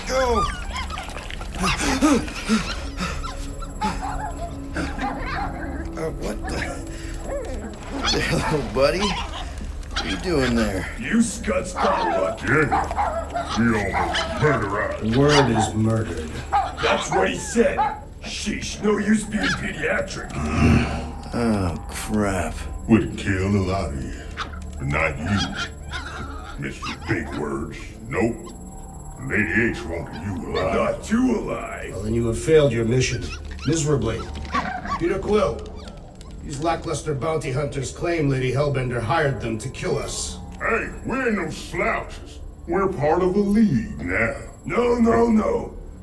Go! What the hell, buddy? What are you doing there? You scuds got lucky. Yeah, we almost murderized. Word is murdered. That's what he said. Sheesh, no use being pediatric. Oh, crap. Would kill a lot of you, but not you. Mr. Big Words. Nope. Lady H wanted you alive. Not too alive. Well, then you have failed your mission. Miserably. Peter Quill. These lackluster bounty hunters claim Lady Hellbender hired them to kill us. Hey, we ain't no slouches. We're part of a league now. No.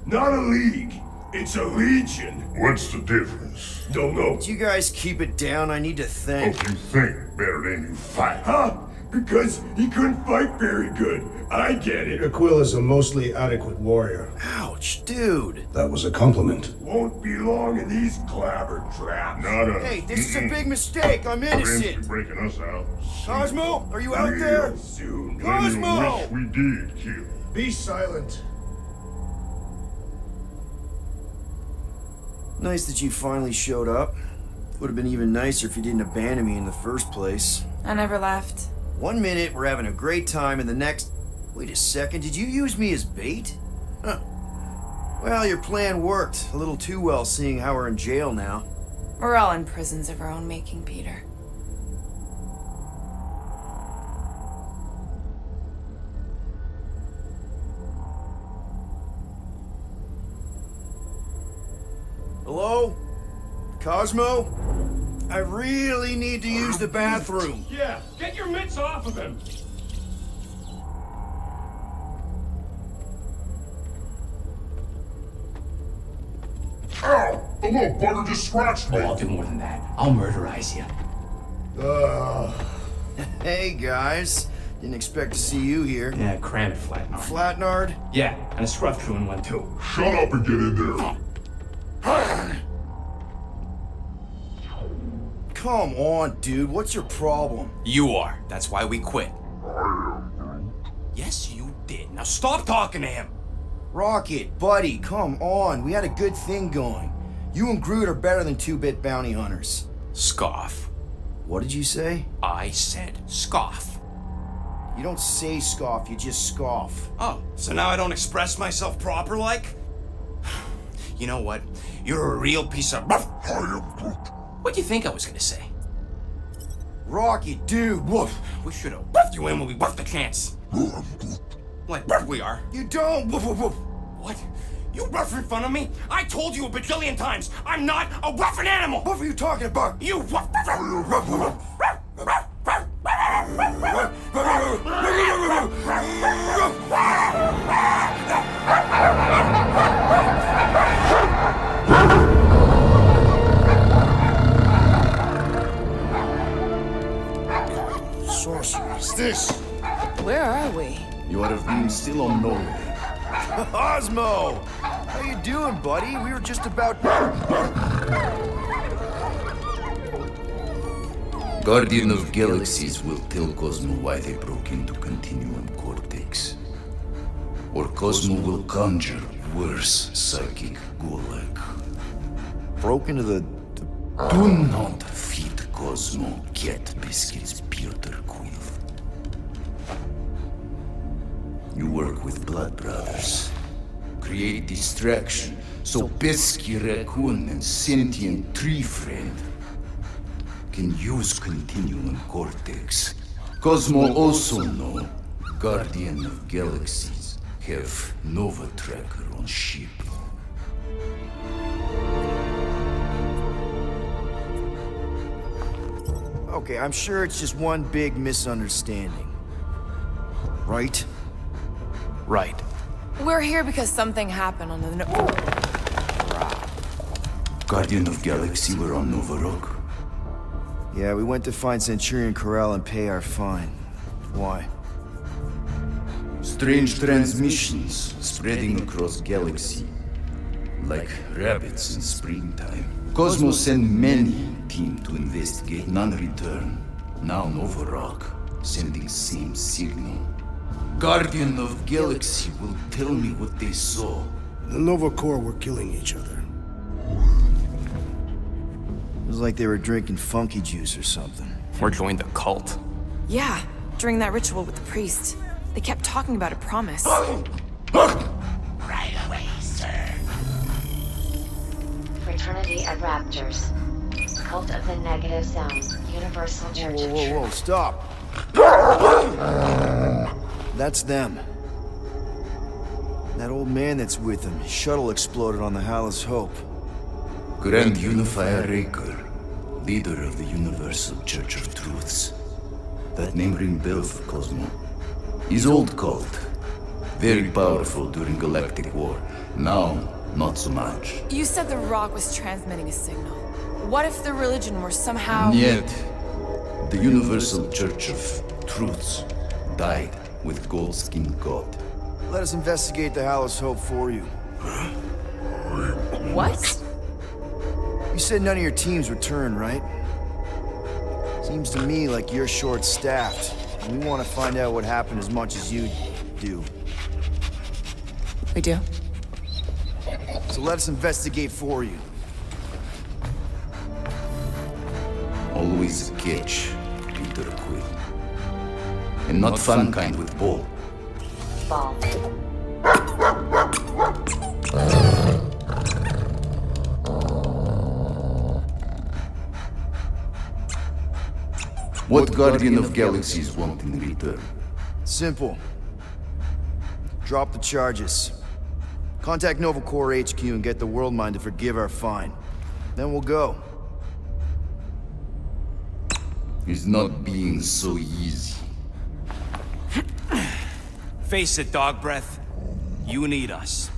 Not a league. It's a legion. What's the difference? Don't know. Would you guys keep it down? I need to think. Hope you think better than you fight. Huh? Because he couldn't fight very good. I get Peter it. Quill is a mostly adequate warrior. Ouch, dude. That was a compliment. Won't be long in these clabber traps. Not us. Hey, this is a big mistake. I'm Friends innocent. breaking us out. Cosmo, are you out there? Real soon. Cosmo! Wish we did kill. Be silent. Nice that you finally showed up. Would have been even nicer if you didn't abandon me in the first place. I never left. 1 minute, we're having a great time, and the next... Wait a second, did you use me as bait? Huh. Well, your plan worked. A little too well, seeing how we're in jail now. We're all in prisons of our own making, Peter. Hello? Cosmo? I really need to use the bathroom. Yeah, get your mitts off of him! Ow! The little bugger just scratched me. Oh, I'll do more than that. I'll murderize you. Hey, guys. Didn't expect to see you here. Yeah, cram it, Flatnard. Flatnard? Yeah, and a scruff crew in one too. Shut up and get in there. Come on, dude. What's your problem? You are. That's why we quit. Yes, you did. Now stop talking to him. Rocket, buddy, come on. We had a good thing going. You and Groot are better than two-bit bounty hunters. Scoff. What did you say? I said scoff. You don't say scoff, you just scoff. Oh, so now I don't express myself proper like? You know what? You're a real piece of... What'd you think I was gonna say? Rocket, dude, woof. We should have buffed you in when we buffed the chance. Like we are. You don't, woof, woof, woof. What? You rough in front of me? I told you a bajillion times, I'm not a roughing animal! What are you talking about? You rough... Sorcerer is this? Where are we? You are being still unknown. Cosmo! How you doing, buddy? We were just about... Guardian of Galaxies will tell Cosmo why they broke into Continuum Cortex. Or Cosmo will conjure worse psychic gulag. Broke into the... Do not feed Cosmo cat biscuits, Peter Quill. You work with Blood Brothers. Create distraction so pesky raccoon and sentient tree friend can use Continuum Cortex. Cosmo also know Guardian of Galaxies have Nova Tracker on ship. Okay, I'm sure it's just one big misunderstanding. Right? Right. We're here because something happened on the... Guardian of Galaxy were on Nova Rock. Yeah, we went to find Centurion Corral and pay our fine. Why? Strange transmissions spreading across galaxy, like rabbits in springtime. Cosmos sent many team to investigate, none return. Now Nova Rock, sending same signal. Guardian of Galaxy will tell me what they saw. The Nova Corps were killing each other. It was like they were drinking funky juice or something. Or joined a cult. Yeah, during that ritual with the priest. They kept talking about a promise. Right away, sir. Fraternity of Raptors. Cult of the Negative Zone. Universal Church of Whoa, Truth. stop. That's them. That old man that's with them. His shuttle exploded on the Hallis Hope. Grand Unifier Raker, leader of the Universal Church of Truths. That name ring bell for Cosmo. His old cult. Very powerful during Galactic War. Now, not so much. You said the rock was transmitting a signal. What if the religion were somehow... Yet, the Universal Church of Truths died with Goldskin God. Let us investigate the Hallis Hope for you. What? You said none of your teams returned, right? Seems to me like you're short-staffed. And we want to find out what happened as much as you do. We do? So let us investigate for you. Always a catch, Peter Quill. And not fun kind with Ball. Ball. What Guardian of Galaxies want in return? Simple. Drop the charges. Contact Nova Corps HQ and get the World Mind to forgive our fine. Then we'll go. It's not being so easy. Face it, Dog Breath. You need us.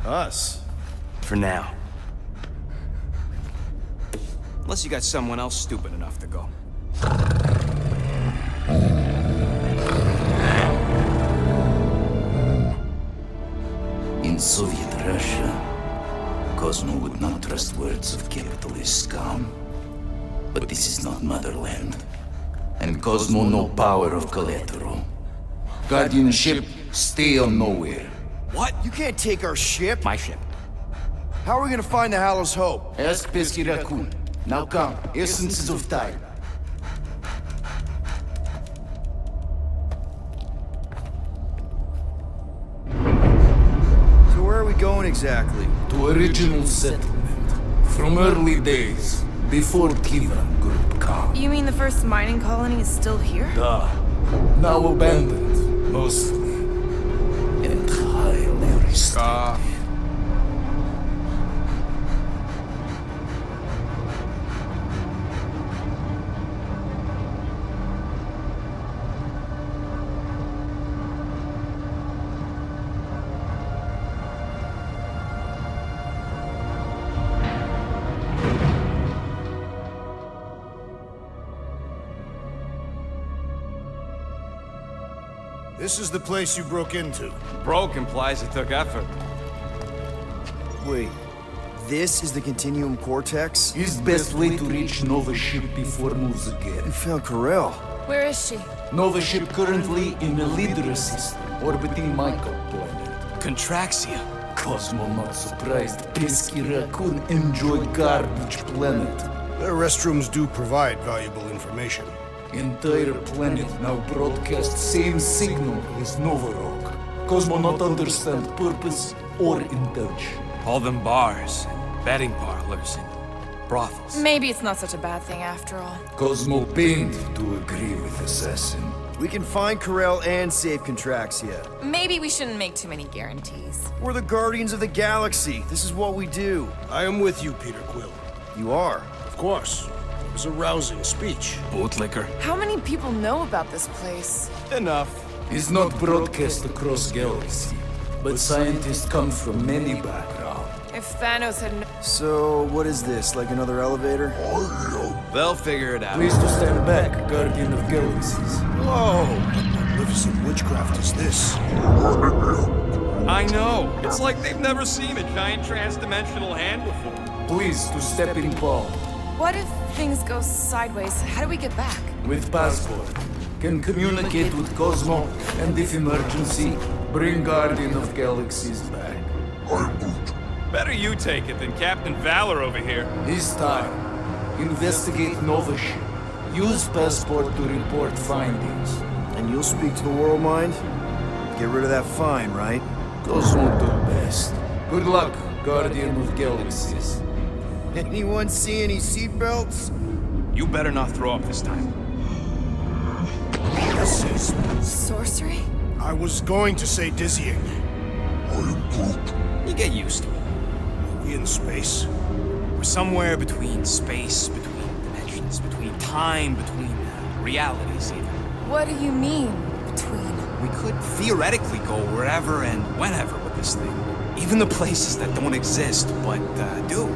Us? For now. Unless you got someone else stupid enough to go. In Soviet Russia, Cosmo would not trust words of capitalist scum. But this is not motherland. And Cosmo no power of collateral. Guardianship, stay on nowhere. What? You can't take our ship? My ship. How are we gonna find the Hallis Hope? Ask Pesky Raccoon. Now come, essences of time. So where are we going exactly? To original settlement. From early days, before Tivan Group come. You mean the first mining colony is still here? Now abandoned, mostly. And highly restricted. This is the place you broke into. Broke implies it took effort. Wait, this is the Continuum Cortex? Is best way to reach Nova ship before moves again. You found Karel. Where is she? Nova ship currently in the Leader system, orbiting Michael planet. Contraxia. Cosmo not surprised. Pesky Raccoon enjoy garbage planet. Their restrooms do provide valuable information. Entire planet now broadcast same signal as Nova Rock. Cosmo not understand purpose or intention. All them bars, betting parlors, and brothels. Maybe it's not such a bad thing after all. Cosmo pained to agree with Assassin. We can find Karel and save Contraxia. Maybe we shouldn't make too many guarantees. We're the Guardians of the Galaxy. This is what we do. I am with you, Peter Quill. You are? Of course. It was a rousing speech. Bootlicker. How many people know about this place? Enough. Is not broadcast across galaxy, but scientists come from many backgrounds. If Thanos had So, what is this? Like another elevator? They'll figure it out. Please to stand back, Guardian of Galaxies. Whoa! Magnificent witchcraft is this? I know. It's like they've never seen a giant trans-dimensional hand before. Please to step in palm. What if things go sideways? How do we get back? With passport. can communicate with Cosmo, and if emergency, bring Guardian of Galaxies back. Better you take it than Captain Valor over here. This time, investigate Nova ship. Use passport to report findings. And you'll speak to the World Mind? Get rid of that fine, right? Cosmo do best. Good luck, Guardian of Galaxies. Anyone see any seatbelts? You better not throw up this time. This is... Sorcery? I was going to say dizzying. You get used to it. Are we in space? We're somewhere between space, between dimensions, between time, between realities even. What do you mean, between? We could theoretically go wherever and whenever with this thing. Even the places that don't exist, but do.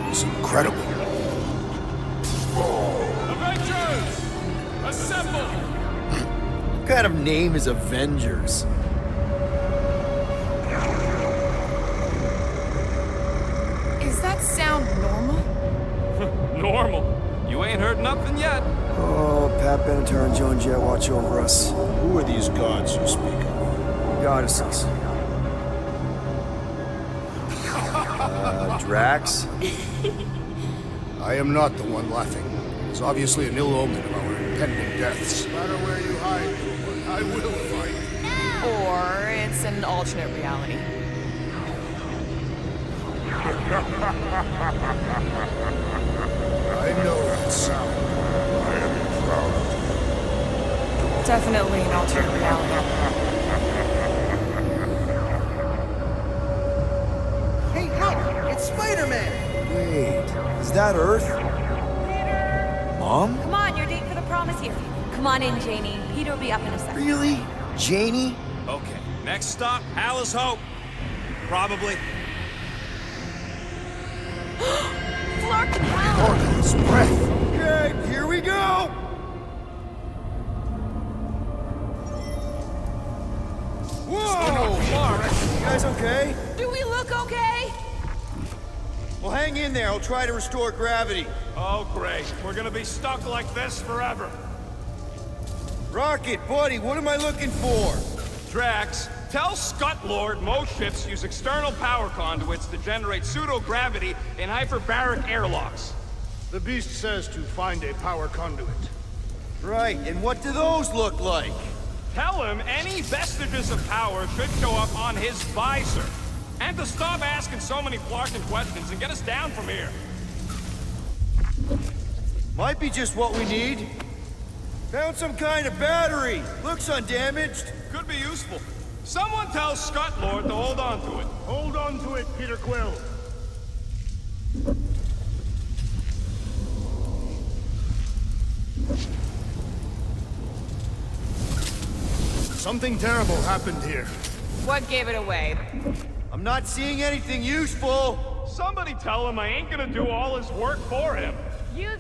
It's incredible. Avengers! Assemble! What kind of name is Avengers? Is that sound normal? Normal. You ain't heard nothing yet. Oh, Pat Benatar and Joan Jett watch over us. Who are these gods you speak of? Goddesses. Drax? I am not the one laughing. It's obviously an ill omen of our impending deaths. No matter where you hide, I will find you. Or it's an alternate reality. I know that sound. I am proud. Definitely an alternate reality. Hey, look! It's Spider-Man! Wait, is that Earth? Mom? Come on, your date for the prom is here. Come on in, Janie. Peter will be up in a second. Really? Janie? Okay, next stop, Alice Hope. Probably. Flark and Hal! Organ's breath. Okay, here we go! Whoa! You guys okay? Do we look okay? Well, hang in there. I'll try to restore gravity. Oh, great. We're gonna be stuck like this forever. Rocket, buddy, what am I looking for? Drax, tell Scut Lord most ships use external power conduits to generate pseudo-gravity in hyperbaric airlocks. The beast says to find a power conduit. Right, and what do those look like? Tell him any vestiges of power should show up on his visor. And to stop asking so many Flarkin questions and get us down from here. Might be just what we need. Found some kind of battery. Looks undamaged. Could be useful. Someone tell Scut Lord to hold on to it. Hold on to it, Peter Quill. Something terrible happened here. What gave it away? I'm not seeing anything useful. Somebody tell him I ain't gonna do all his work for him. You...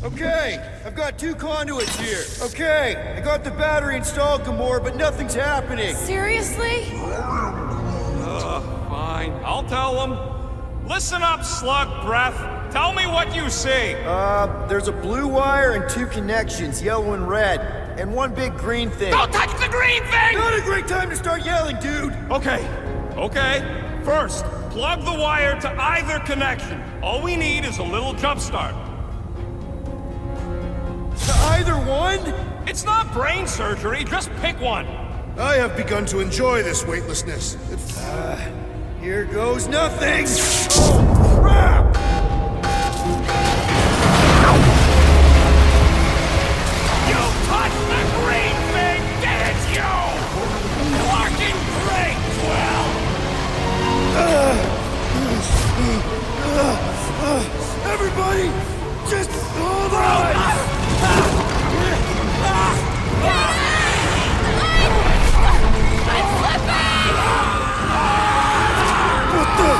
Okay, I've got 2 conduits here. Okay, I got the battery installed, Gamora, but nothing's happening. Seriously? Fine. I'll tell him. Listen up, Slug Breath. Tell me what you see. There's a blue wire and 2 connections, yellow and red, and 1 big green thing. Don't touch the green thing! Not a great time to start yelling, dude! Okay. First, plug the wire to either connection. All we need is a little jump start. To either one? It's not brain surgery, just pick one. I have begun to enjoy this weightlessness. Here goes nothing! Oh, crap! You touched the green thing, didn't you? Fucking great, Quill! Everybody, just hold on! I'm flipping! What the?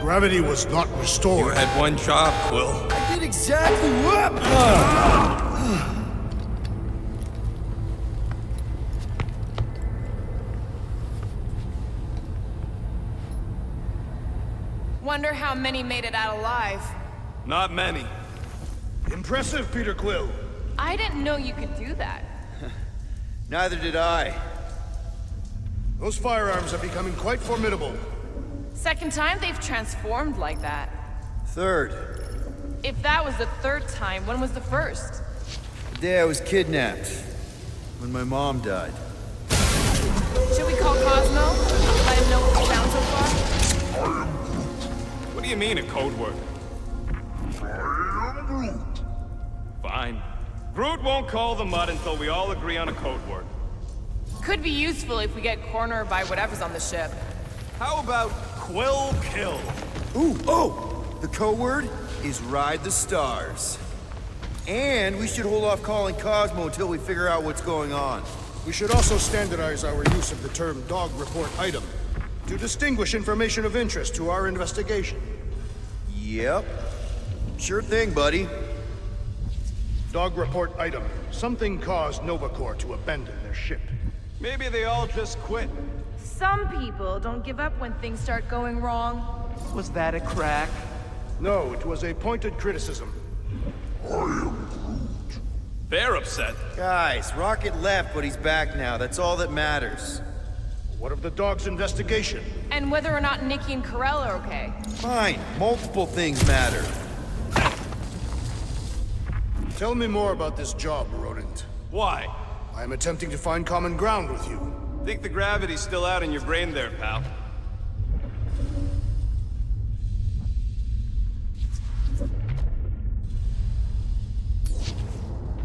Gravity was not restored. You had one job, Quill. I did exactly what... Wonder how many made it out alive. Not many. Impressive, Peter Quill. I didn't know you could do that. Neither did I. Those firearms are becoming quite formidable. Second time they've transformed like that. Third. If that was the third time, when was the first? The day I was kidnapped. When my mom died. Should we call Cosmo? Let him know what we found so far? What do you mean, a code word? Fine. Groot won't call the mud until we all agree on a code word. Could be useful if we get cornered by whatever's on the ship. How about Quill Kill? Ooh, oh! The code word is Ride the Stars. And we should hold off calling Cosmo until we figure out what's going on. We should also standardize our use of the term dog report item to distinguish information of interest to our investigation. Yep. Sure thing, buddy. Dog report item. Something caused Nova Corps to abandon their ship. Maybe they all just quit. Some people don't give up when things start going wrong. Was that a crack? No, it was a pointed criticism. They're upset. Guys, Rocket left, but he's back now. That's all that matters. What of the dog's investigation? And whether or not Nikki and Karel are okay. Fine. Multiple things matter. Tell me more about this job, Rodent. Why? I am attempting to find common ground with you. Think the gravity's still out in your brain there, pal.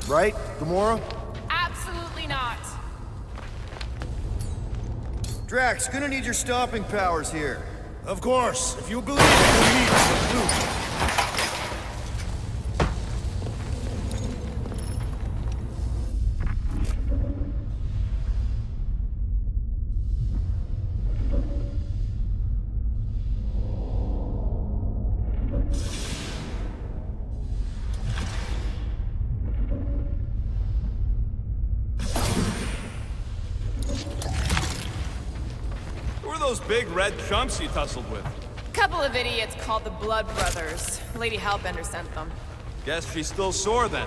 Right, Gamora? Absolutely not. Drax, gonna need your stomping powers here. Of course. If you believe it, you need to. Those big red chumps you tussled with? Couple of idiots called the Blood Brothers. Lady Hellbender sent them. Guess she's still sore then.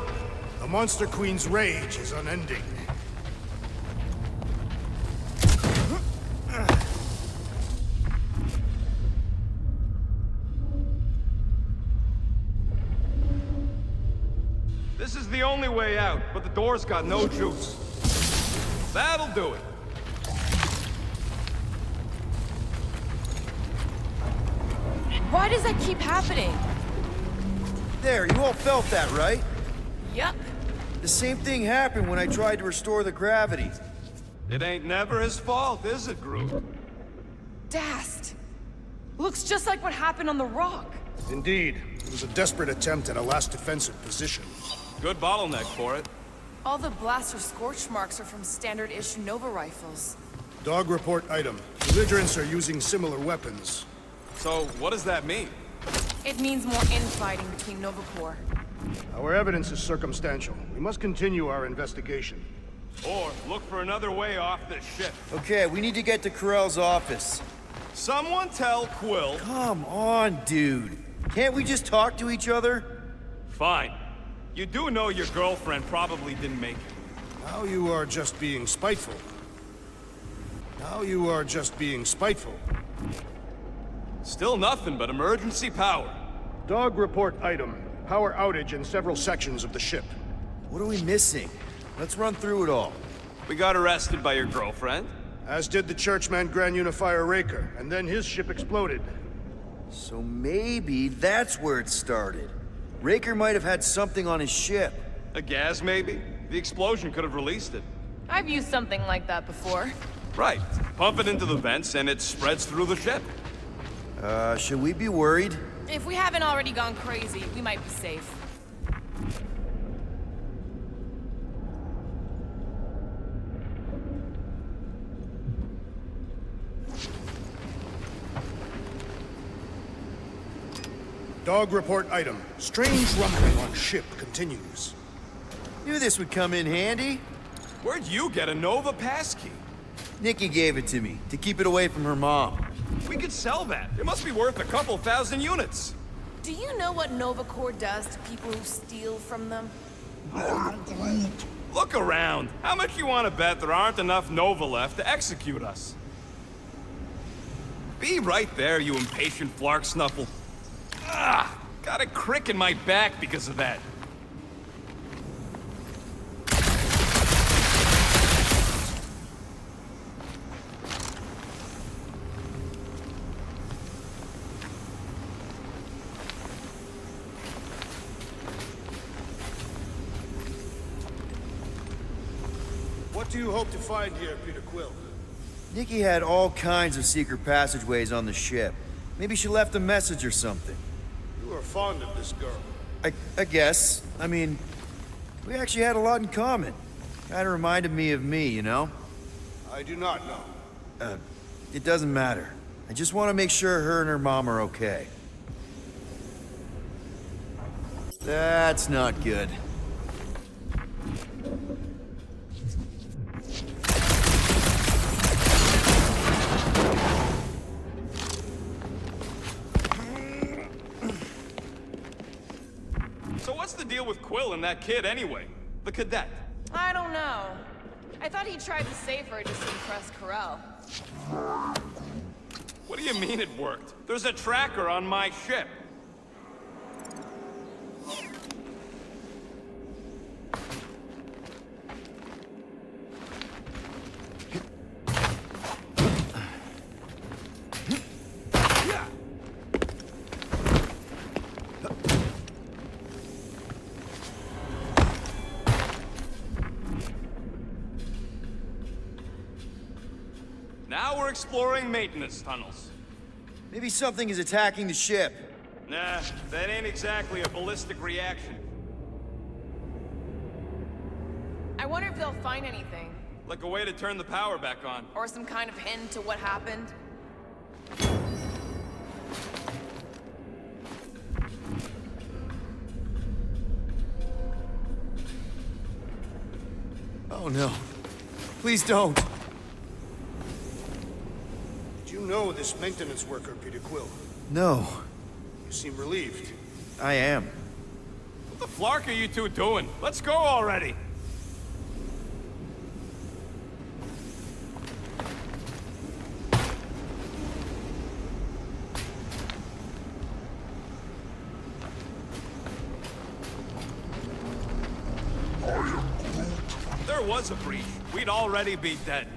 The Monster Queen's rage is unending. This is the only way out, but the door's got no juice. That'll do it. Why does that keep happening? There, you all felt that, right? Yup. The same thing happened when I tried to restore the gravity. It ain't never his fault, is it, Groot? Dast. Looks just like what happened on the rock. Indeed. It was a desperate attempt at a last defensive position. Good bottleneck for it. All the blaster scorch marks are from standard-issue Nova rifles. Dog report item. Belligerents are using similar weapons. So, what does that mean? It means more infighting between Nova Corps. Our evidence is circumstantial. We must continue our investigation. Or look for another way off this ship. Okay, we need to get to Karel's office. Someone tell Quill... Come on, dude. Can't we just talk to each other? Fine. You do know your girlfriend probably didn't make it. Now you are just being spiteful. Now you are just being spiteful. Still nothing but emergency power. Dog report item. Power outage in several sections of the ship. What are we missing? Let's run through it all. We got arrested by your girlfriend. As did the Churchman Grand Unifier Raker, and then his ship exploded. So maybe that's where it started. Raker might have had something on his ship. A gas, maybe? The explosion could have released it. I've used something like that before. Right. Pump it into the vents and it spreads through the ship. Should we be worried? If we haven't already gone crazy, we might be safe. Dog report item. Strange rumbling on ship continues. Knew this would come in handy. Where'd you get a Nova passkey? Nikki gave it to me, to keep it away from her mom. We could sell that. It must be worth a couple thousand units. Do you know what Nova Corps does to people who steal from them? Look around. How much you want to bet there aren't enough Nova left to execute us? Be right there, you impatient flark snuffle. Ah, got a crick in my back because of that. What do you hope to find here, Peter Quill? Nikki had all kinds of secret passageways on the ship. Maybe she left a message or something. You are fond of this girl. I guess. I mean, we actually had a lot in common. Kinda reminded me of me, you know? I do not know. It doesn't matter. I just want to make sure her and her mom are okay. That's not good. So what's the deal with Quill and that kid anyway? The cadet? I don't know. I thought he tried to save her just to impress Corel. What do you mean it worked? There's a tracker on my ship. Now we're exploring maintenance tunnels. Maybe something is attacking the ship. Nah, that ain't exactly a ballistic reaction. I wonder if they'll find anything. Like a way to turn the power back on. Or some kind of hint to what happened. Oh no. Please don't. Did you know this maintenance worker, Peter Quill? No. You seem relieved. I am. What the flark are you two doing? Let's go already! There was a breach. We'd already be dead.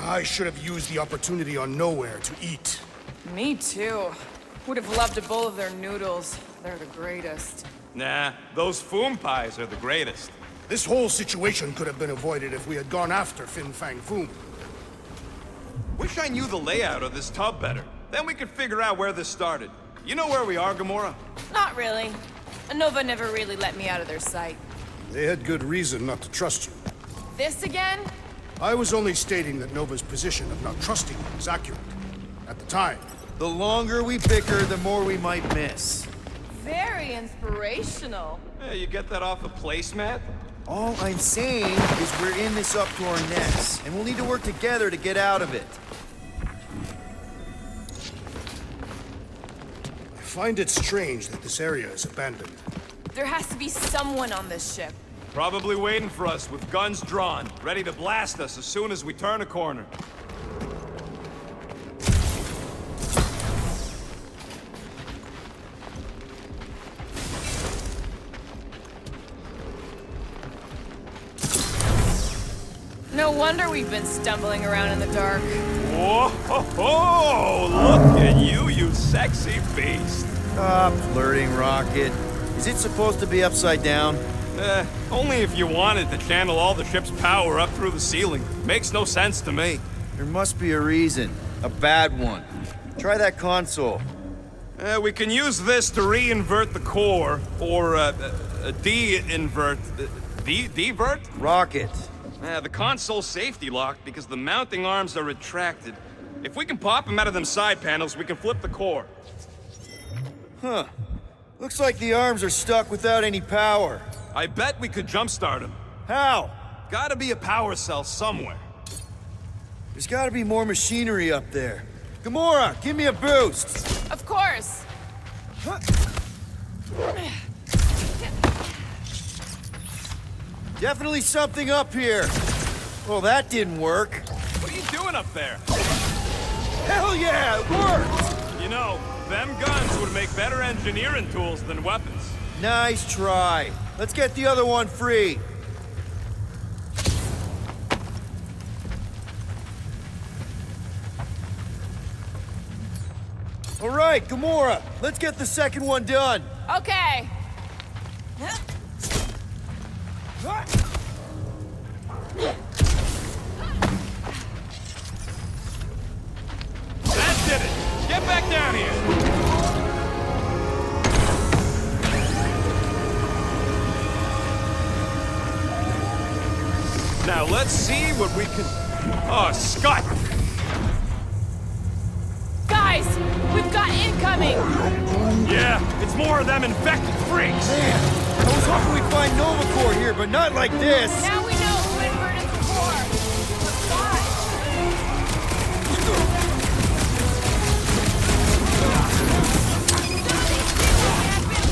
I should have used the opportunity on Nowhere to eat. Me too. Would have loved a bowl of their noodles. They're the greatest. Nah, those Foom pies are the greatest. This whole situation could have been avoided if we had gone after Fin Fang Foom. Wish I knew the layout of this tub better. Then we could figure out where this started. You know where we are, Gamora? Not really. Nova never really let me out of their sight. They had good reason not to trust you. This again? I was only stating that Nova's position of not trusting you was accurate. At the time. The longer we bicker, the more we might miss. Very inspirational. Hey, you get that off a placemat? All I'm saying is we're in this up to our necks, and we'll need to work together to get out of it. I find it strange that this area is abandoned. There has to be someone on this ship. Probably waiting for us with guns drawn, ready to blast us as soon as we turn a corner. No wonder we've been stumbling around in the dark. Whoa! Look at you, you sexy beast! Stop flirting, Rocket. Is it supposed to be upside down? Only if you wanted to channel all the ship's power up through the ceiling. Makes no sense to me. There must be a reason. A bad one. Try that console. We can use this to re-invert the core, or de-invert... Divert? Rocket. The console's safety locked because the mounting arms are retracted. If we can pop them out of them side panels, we can flip the core. Huh. Looks like the arms are stuck without any power. I bet we could jumpstart them. How? Gotta be a power cell somewhere. There's gotta be more machinery up there. Gamora, give me a boost! Of course. Definitely something up here. Well, that didn't work. What are you doing up there? Hell yeah, it worked! You know, them guns would make better engineering tools than weapons. Nice try. Let's get the other one free. All right, Gamora, let's get the second one done. Okay. That did it! Get back down here! Now let's see what we can... Oh, Scott! Guys, we've got incoming! Yeah, it's more of them infected freaks! Man, I was hoping we'd find Nova Corps here, but not like this. Now we know who inverted the core. But why?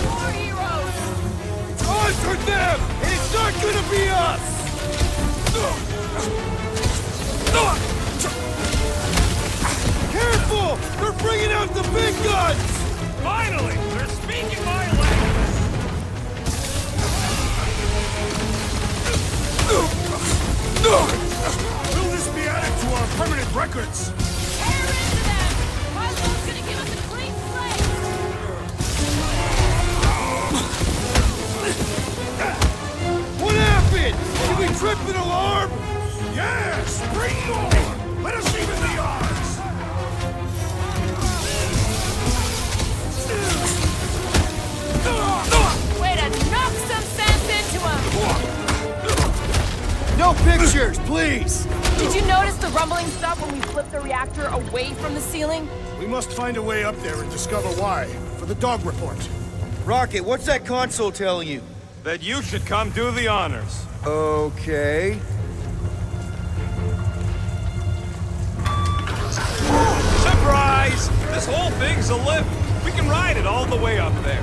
War heroes! Time for them, and it's not gonna be us! Careful! They're bringing out the big guns! Finally! They're speaking my language! Will this be added to our permanent records? Tear into them! Cosmo's gonna give us a clean slate! What happened? Did we trip an alarm? Yes! Bring more! Let us even the odds! Way to knock some sense into him! No pictures, please! Did you notice the rumbling stuff when we flipped the reactor away from the ceiling? We must find a way up there and discover why, for the dog report. Rocket, what's that console telling you? That you should come do the honors. Okay. Surprise! This whole thing's a lift. We can ride it all the way up there.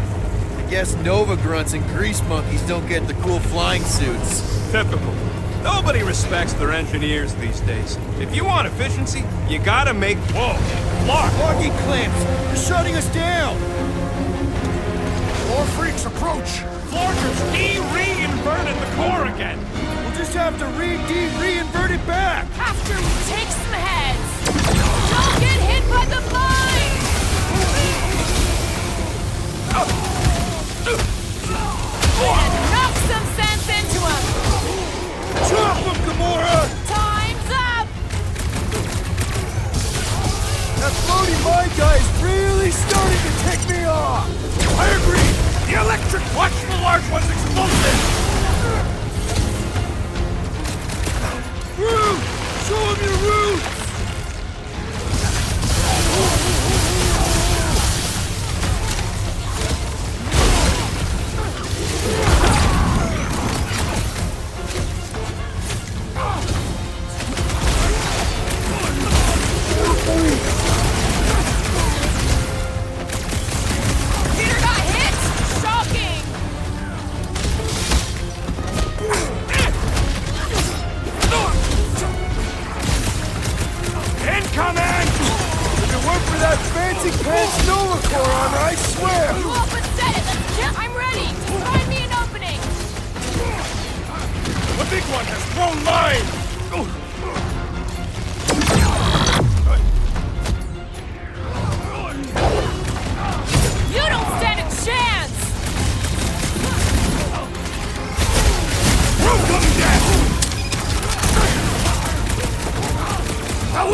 I guess Nova grunts and grease monkeys don't get the cool flying suits. Typical. Nobody respects their engineers these days. If you want efficiency, you gotta make... Whoa! Clark! Locking clamps! They're shutting us down! More freaks approach! Florkers re-inverted the core again! We'll just have to re-invert it back! After we take some heads! Don't get hit by the mine! And knock some sense into him! Drop him, Gamora! Time's up! That floating mine guy is really starting to tick me off! I agree! The electric... Watch the large one's explosive! Groot! Show him your roots! Peter got hit! Shocking!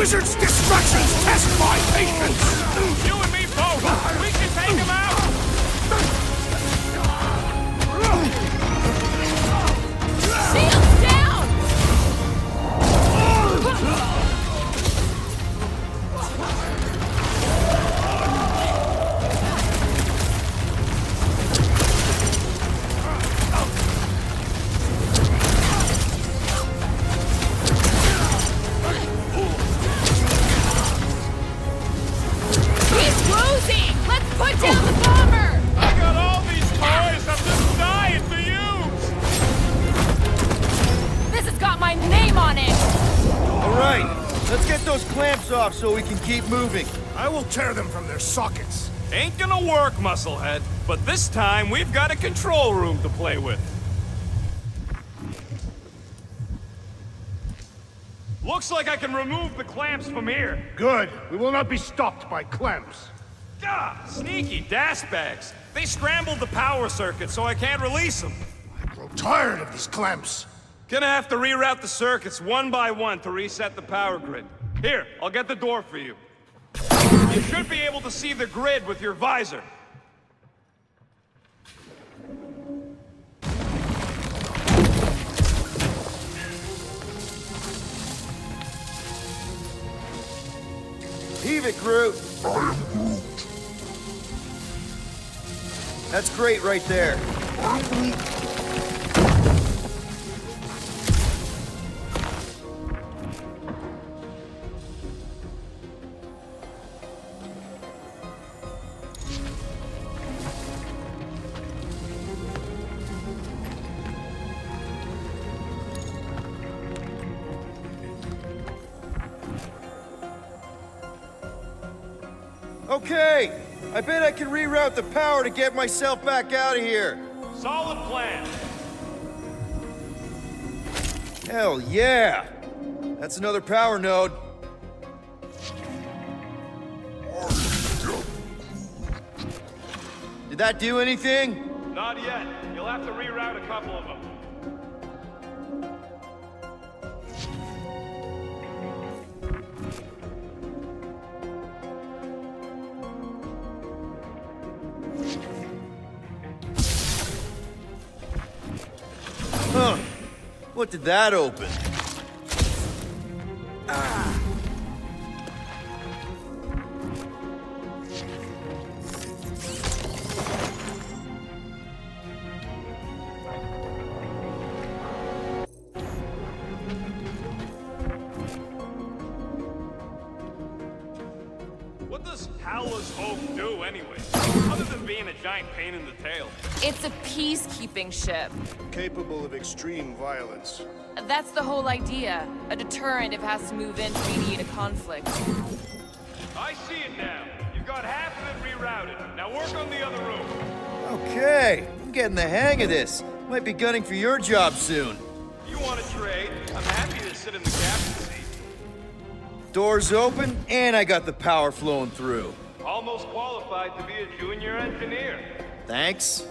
wizard's destructions test my patience! You and me both! We can take him out! Shields down! He's losing! Let's put down the bomber! I got all these toys! I'm just dying to use! This has got my name on it! All right, let's get those clamps off so we can keep moving. I will tear them from their sockets. Ain't gonna work, Musclehead. But this time, we've got a control room to play with. Looks like I can remove the clamps from here. Good. We will not be stopped by clamps. Ah, sneaky bags. They scrambled the power circuit, so I can't release them. I grow tired of these clamps. Gonna have to reroute the circuits one by one to reset the power grid. Here, I'll get the door for you. You should be able to see the grid with your visor. Heave it, Groot. I am Groot. That's great right there. Okay, I bet I can reroute the power to get myself back out of here. Solid plan. Hell yeah! That's another power node. Did that do anything? Not yet. You'll have to reroute a couple of them. Huh. What did that open? Ah. What does Howler's Hope do anyway? Other than being a giant pain in the tail. It's a peacekeeping ship. Capable of extreme violence. That's the whole idea. A deterrent if it has to move in to mediate a conflict. I see it now. You've got half of it rerouted. Now work on the other room. Okay, I'm getting the hang of this. Might be gunning for your job soon. You want to trade? I'm happy to sit in the captain's seat. Doors open, and I got the power flowing through. Almost qualified to be a junior engineer. Thanks.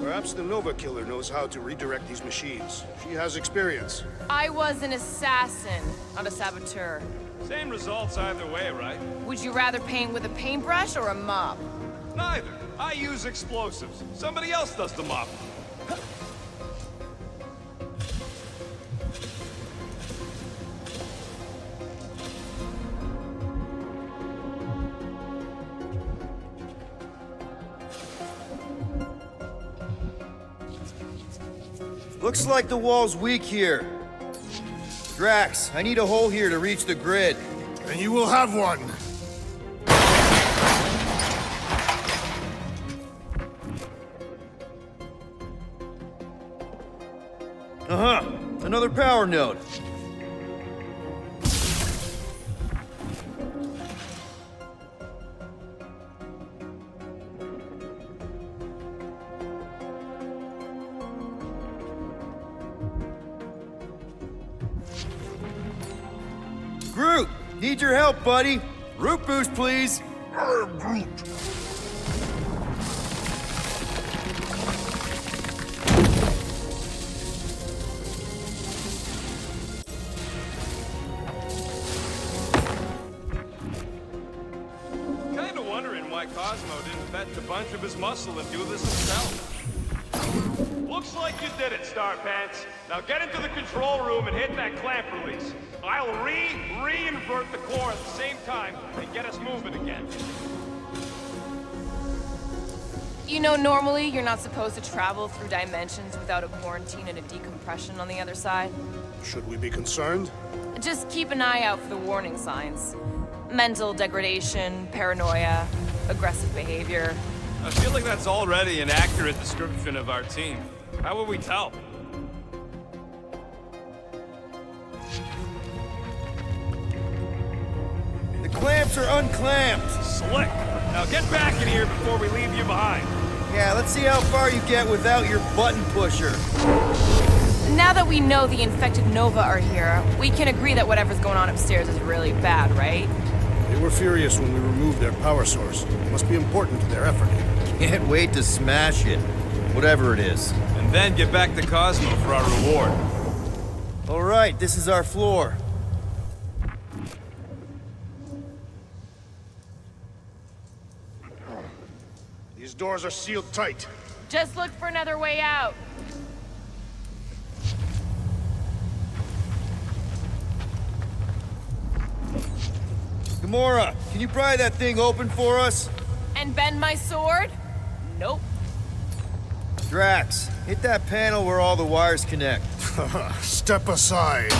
Perhaps the Nova Killer knows how to redirect these machines. She has experience. I was an assassin, not a saboteur. Same results either way, right? Would you rather paint with a paintbrush or a mop? Neither. I use explosives. Somebody else does the mopping. Looks like the wall's weak here. Drax, I need a hole here to reach the grid. And you will have one. Uh-huh. Another power node. Groot, need your help, buddy. Root boost, please. I am Groot. Cosmo didn't fetch a bunch of his muscle and do this himself. Looks like you did it, Starpants. Now get into the control room and hit that clamp release. I'll re-invert the core at the same time and get us moving again. You know, normally you're not supposed to travel through dimensions without a quarantine and a decompression on the other side. Should we be concerned? Just keep an eye out for the warning signs. Mental degradation, paranoia, aggressive behavior. I feel like that's already an accurate description of our team. How would we tell? The clamps are unclamped. Slick. Now get back in here before we leave you behind. Yeah, let's see how far you get without your button pusher. Now that we know the infected Nova are here, we can agree that whatever's going on upstairs is really bad, right? They were furious when we removed their power source. It must be important to their effort. Can't wait to smash it. Whatever it is. And then get back to Cosmo for our reward. All right, this is our floor. These doors are sealed tight. Just look for another way out. Gamora, can you pry that thing open for us? And bend my sword? Nope. Drax, hit that panel where all the wires connect. Step aside.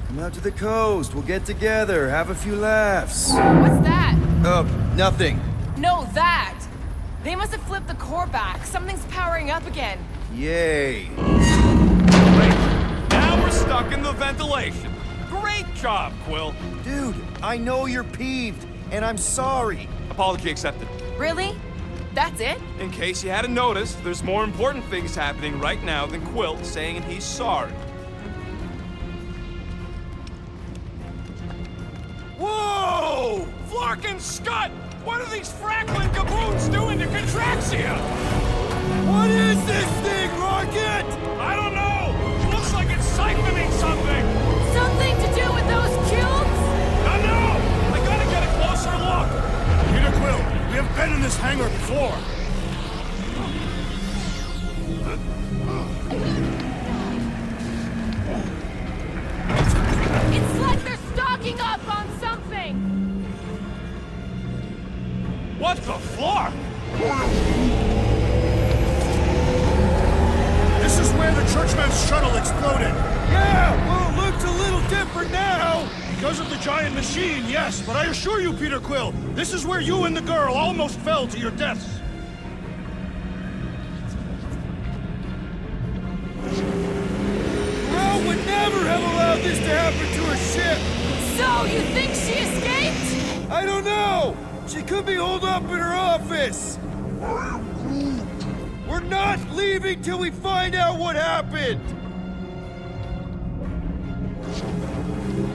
Come out to the coast. We'll get together, have a few laughs. What's that? Nothing. No, that! They must have flipped the core back. Something's powering up again. Yay. Great. Now we're stuck in the ventilation. Great job, Quill. Dude, I know you're peeved, and I'm sorry. Apology accepted. Really? That's it? In case you hadn't noticed, there's more important things happening right now than Quill saying he's sorry. Whoa! Flark and Scud! What are these Franklin gaboons doing to Contraxia? What is this thing, Rocket? I don't know! Looks like it's siphoning something! Something to do with those cubes? I know! I gotta get a closer look! Peter Quill, we have been in this hangar before. It's like they're stocking up on something! What the Flark? This is where the Churchman's shuttle exploded. Yeah, well, it looks a little different now. Because of the giant machine, yes, but I assure you, Peter Quill, this is where you and the girl almost fell to your deaths. Rome would never have allowed this to happen to her ship. So, you think she escaped? I don't know. She could be holed up in her office. We're not leaving till we find out what happened.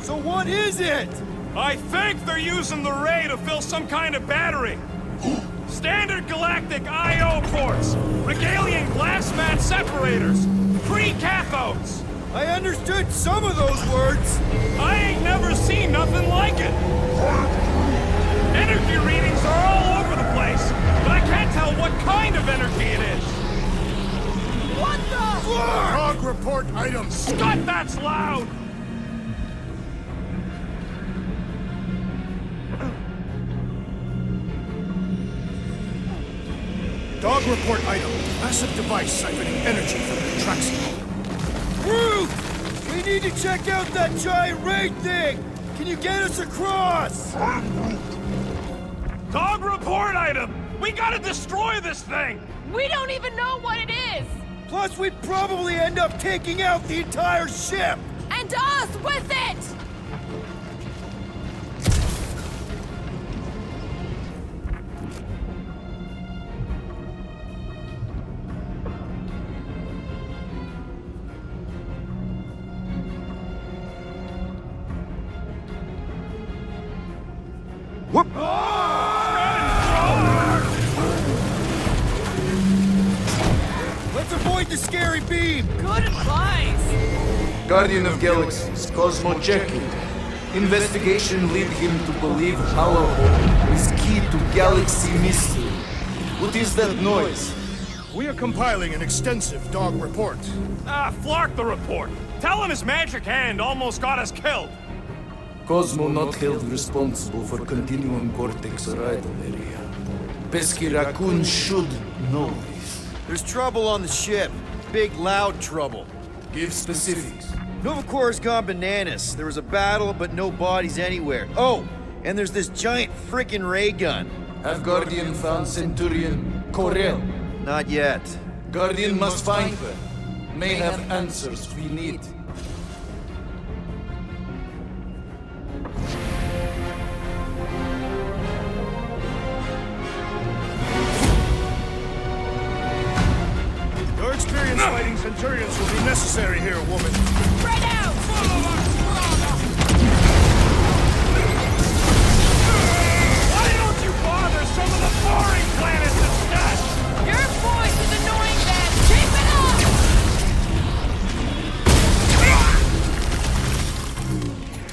So what is it? I think they're using the ray to fill some kind of battery. Standard galactic I.O. ports, Regalian glass mat separators, pre-cathodes. I understood some of those words. I ain't never seen nothing like it. Energy readings are all over the place, but I can't tell what kind of energy it is. What the? Log report items. Scott, that's loud! Dog report item. Massive device siphoning energy from Contraxia. Groot! We need to check out that giant ray thing! Can you get us across? Dog report item! We gotta destroy this thing! We don't even know what it is! Plus, we'd probably end up taking out the entire ship! And us with it! Whoop! avoid the scary beam! Good advice! Guardian of Galaxies, Cosmo Cheki. Investigation lead him to believe Power Hole is key to galaxy mystery. What is that noise? We are compiling an extensive dog report. Flark the report. Tell him his magic hand almost got us killed. Cosmo not held responsible for Continuum Cortex arrival area. Pesky Raccoon should know this. There's trouble on the ship. Big, loud trouble. Give specifics. Nova Corps gone bananas. There was a battle, but no bodies anywhere. Oh, and there's this giant frickin' ray gun. Have Guardian found Centurion Corel? Not yet. Guardian must find her. May have answers we need. Your experience fighting Centurions will be necessary here, woman. Spread out! Why don't you bother some of the boring planets instead? Your voice is annoying, Ben! Keep it up!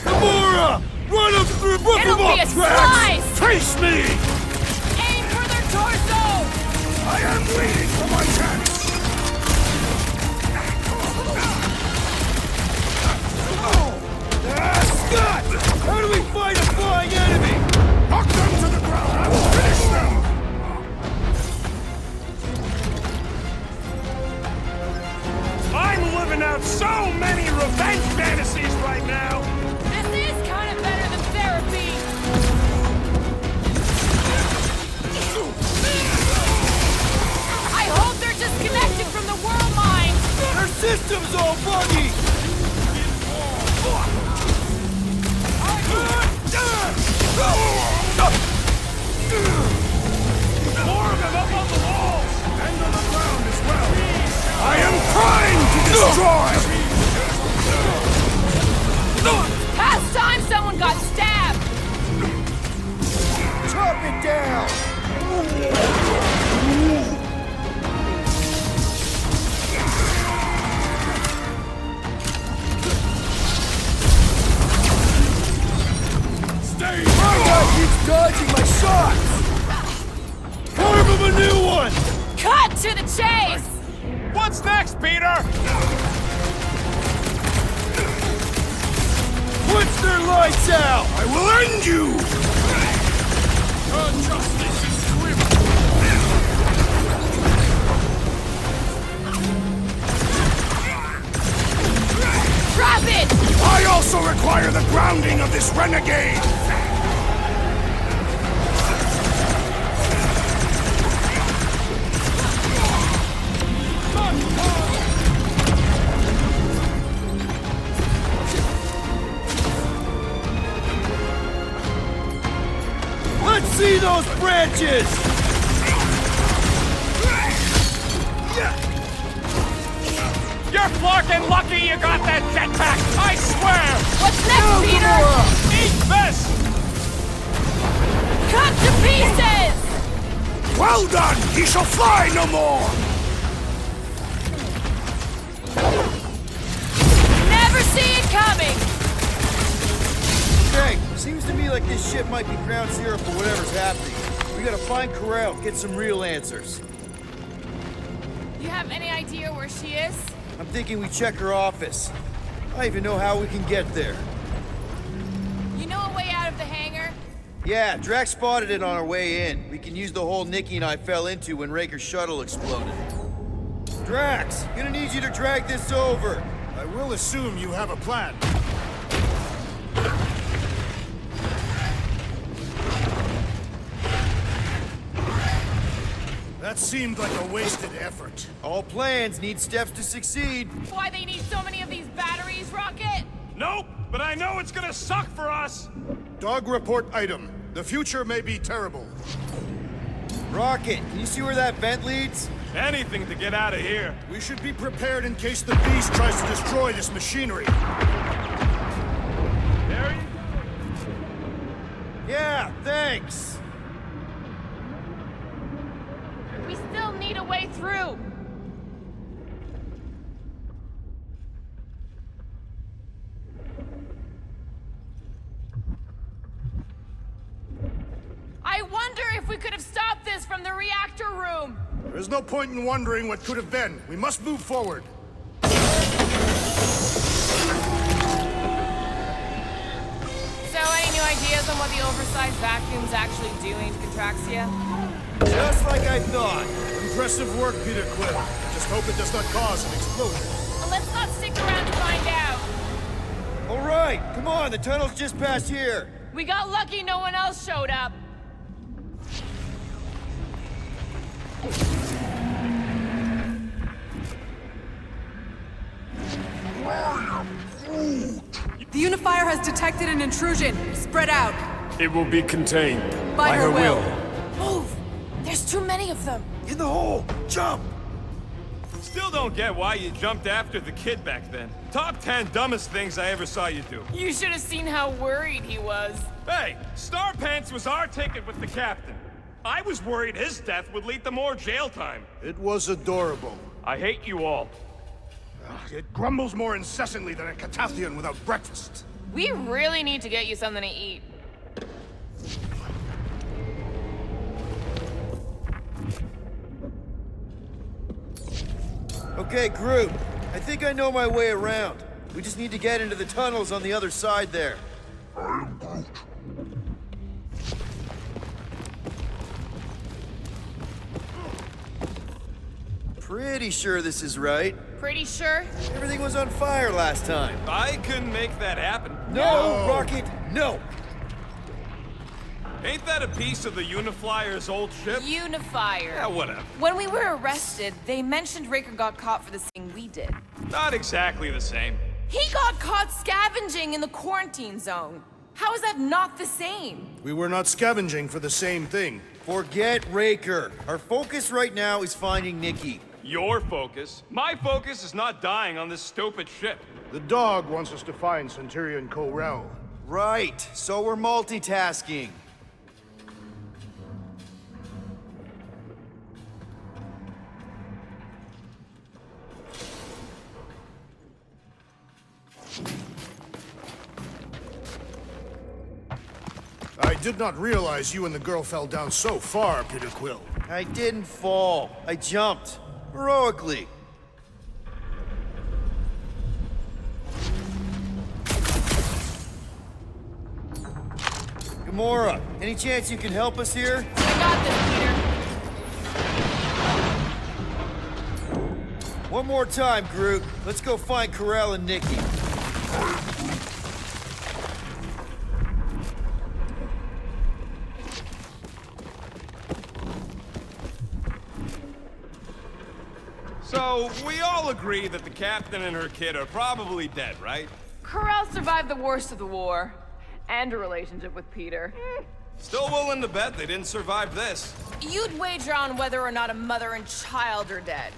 Gamora! Run him through It'll be a slice! Face me! Aim for their torso! I am waiting for my chance! Scott! How do we fight a flying enemy? Knock them to the ground! I will finish them! I'm living out so many revenge fantasies right now. This is kind of better than therapy! I hope they're disconnected from the world mine! Their system's all buggy! More of them up on the walls. And on the ground as well! I am trying to destroy! Past time someone got stabbed! Chop it down! Stay! My guy keeps dodging my shots! Carve him a new one! Cut to the chase! What's next, Peter? Puts their lights out! I will end you! Your justice is swift! Drop it! I also require the grounding of this renegade! Let's see those branches! You're fucking lucky you got that jetpack, I swear! What's next, Peter? Eat this! Cut to pieces! Well done! He shall fly no more! Never see it coming! Hey, seems to me like this ship might be ground zero for whatever's happening. We gotta find Corel, get some real answers. You have any idea where she is? I'm thinking we check her office. I don't even know how we can get there. You know a way out of the hangar? Yeah, Drax spotted it on our way in. We can use the hole Nikki and I fell into when Raker's shuttle exploded. Drax, gonna need you to drag this over. I will assume you have a plan. That seemed like a wasted effort. All plans need steps to succeed. Why they need so many of these batteries, Rocket? Nope, but I know it's gonna suck for us. Dog report item. The future may be terrible. Rocket, can you see where that vent leads? Anything to get out of here. We should be prepared in case the beast tries to destroy this machinery. There you Yeah, thanks. We still need a way through. from the reactor room! There is no point in wondering what could have been. We must move forward. So, any new ideas on what the oversized vacuum's actually doing to Contraxia? Just like I thought. Impressive work, Peter Quill. Just hope it does not cause an explosion. Well, let's not stick around to find out. All right, come on, the tunnel's just past here. We got lucky no one else showed up. The Unifier has detected an intrusion. Spread out. It will be contained. By her will. Move! There's too many of them. In the hole! Jump! Still don't get why you jumped after the kid back then. Top 10 dumbest things I ever saw you do. You should have seen how worried he was. Hey, Star Pants was our ticket with the captain. I was worried his death would lead to more jail time. It was adorable. I hate you all. It grumbles more incessantly than a Catathian without breakfast. We really need to get you something to eat. Okay, Groot. I think I know my way around. We just need to get into the tunnels on the other side there. I am Groot. Pretty sure this is right. Pretty sure? Everything was on fire last time. I couldn't make that happen. No, Rocket, no! Ain't that a piece of the Uniflyer's old ship? Unifier. Yeah, whatever. When we were arrested, they mentioned Raker got caught for the same we did. Not exactly the same. He got caught scavenging in the quarantine zone. How is that not the same? We were not scavenging for the same thing. Forget Raker. Our focus right now is finding Nikki. Your focus. My focus is not dying on this stupid ship. The dog wants us to find Centurion Ko-Rel. Right, so we're multitasking. I did not realize you and the girl fell down so far, Peter Quill. I didn't fall. I jumped. Heroically. Gamora, any chance you can help us here? I got this, Peter. One more time, Groot. Let's go find Ko-Rel and Nikki. So, we all agree that the captain and her kid are probably dead, right? Ko-Rel survived the worst of the war. And a relationship with Peter. Still willing to bet they didn't survive this. You'd wager on whether or not a mother and child are dead.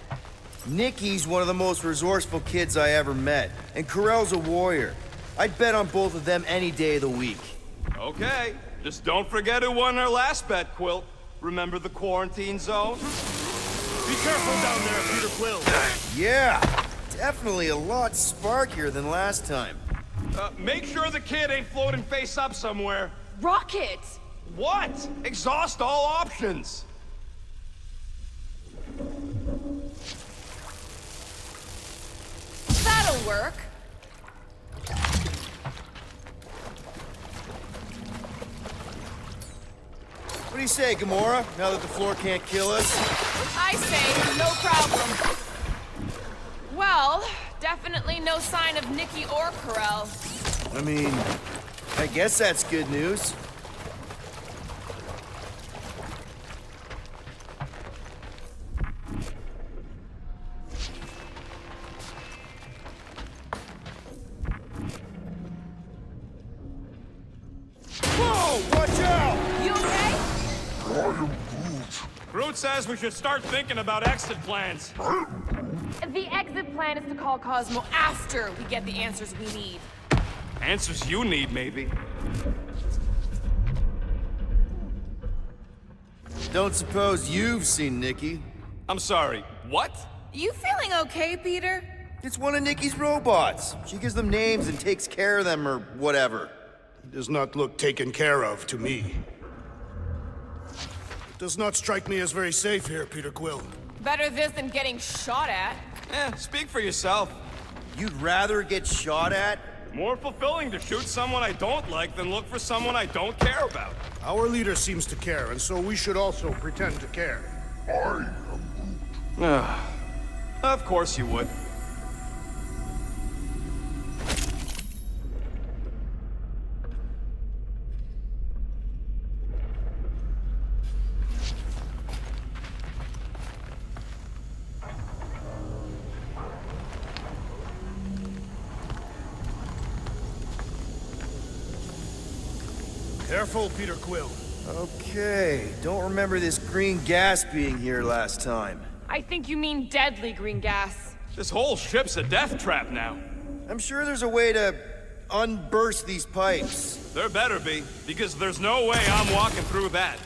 Nikki's one of the most resourceful kids I ever met, and Ko-Rel's a warrior. I'd bet on both of them any day of the week. Okay, just don't forget who won our last bet, Quill. Remember the quarantine zone? Be careful down there, Peter Quill. Yeah, definitely a lot sparkier than last time. Make sure the kid ain't floating face up somewhere. Rocket! What? Exhaust all options. That'll work. What do you say, Gamora, now that the floor can't kill us? I say, no problem. Well, definitely no sign of Nikki or Ko-Rel. I mean, I guess that's good news. Whoa! Watch out! You okay? I am Groot. Groot says we should start thinking about exit plans. The exit plan is to call Cosmo after we get the answers we need. Answers you need, maybe. Don't suppose you've seen Nikki? I'm sorry, what? You feeling okay, Peter? It's one of Nikki's robots. She gives them names and takes care of them or whatever. He does not look taken care of to me. Does not strike me as very safe here, Peter Quill. Better this than getting shot at. Speak for yourself. You'd rather get shot at? More fulfilling to shoot someone I don't like than look for someone I don't care about. Our leader seems to care, and so we should also pretend to care. Of course you would. Careful, Peter Quill. Okay, don't remember this green gas being here last time. I think you mean deadly green gas. This whole ship's a death trap now. I'm sure there's a way to unburst these pipes. There better be, because there's no way I'm walking through that.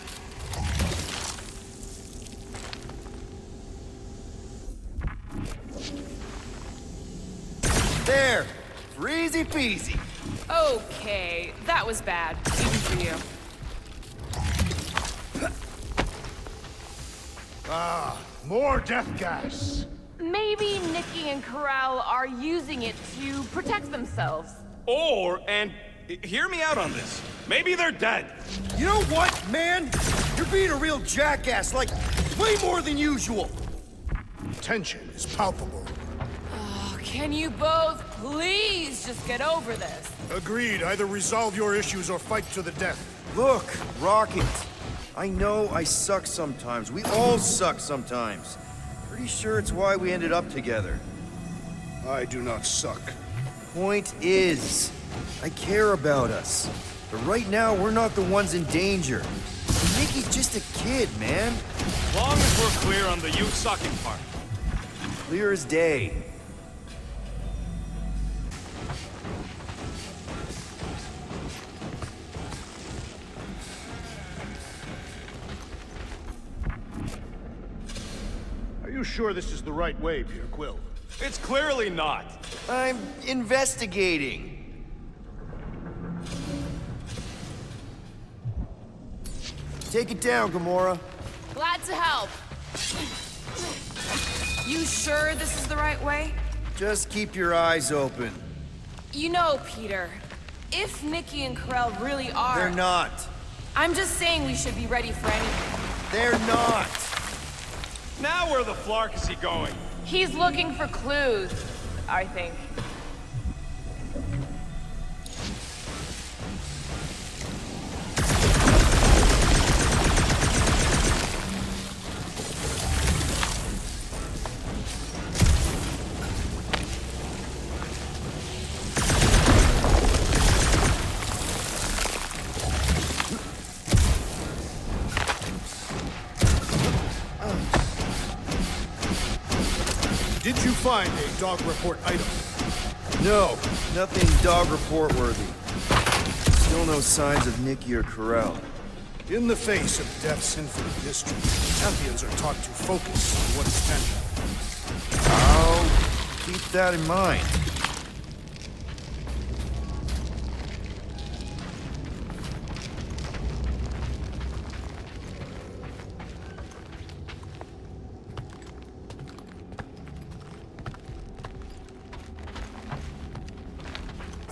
There! For easy peasy. Okay, that was bad, even for you. More death gas. Maybe Nikki and Corral are using it to protect themselves. Hear me out on this. Maybe they're dead. You know what, man? You're being a real jackass, like, way more than usual. Tension is palpable. Can you both please just get over this? Agreed. Either resolve your issues or fight to the death. Look, Rocket. I know I suck sometimes. We all suck sometimes. Pretty sure it's why we ended up together. I do not suck. Point is, I care about us. But right now, we're not the ones in danger. Nikki's just a kid, man. As long as we're clear on the you sucking part. Clear as day. Are you sure this is the right way, Peter Quill? It's clearly not. I'm investigating. Take it down, Gamora. Glad to help. You sure this is the right way? Just keep your eyes open. You know, Peter, if Nikki and Corral really are... They're not. I'm just saying we should be ready for anything. They're not. Now where the flark is he going? He's looking for clues, I think. Did you find a dog report item? No, nothing dog report worthy. Still no signs of Nikki or Corral. In the face of Death's infinite mystery, champions are taught to focus on what is tangible. I'll keep that in mind.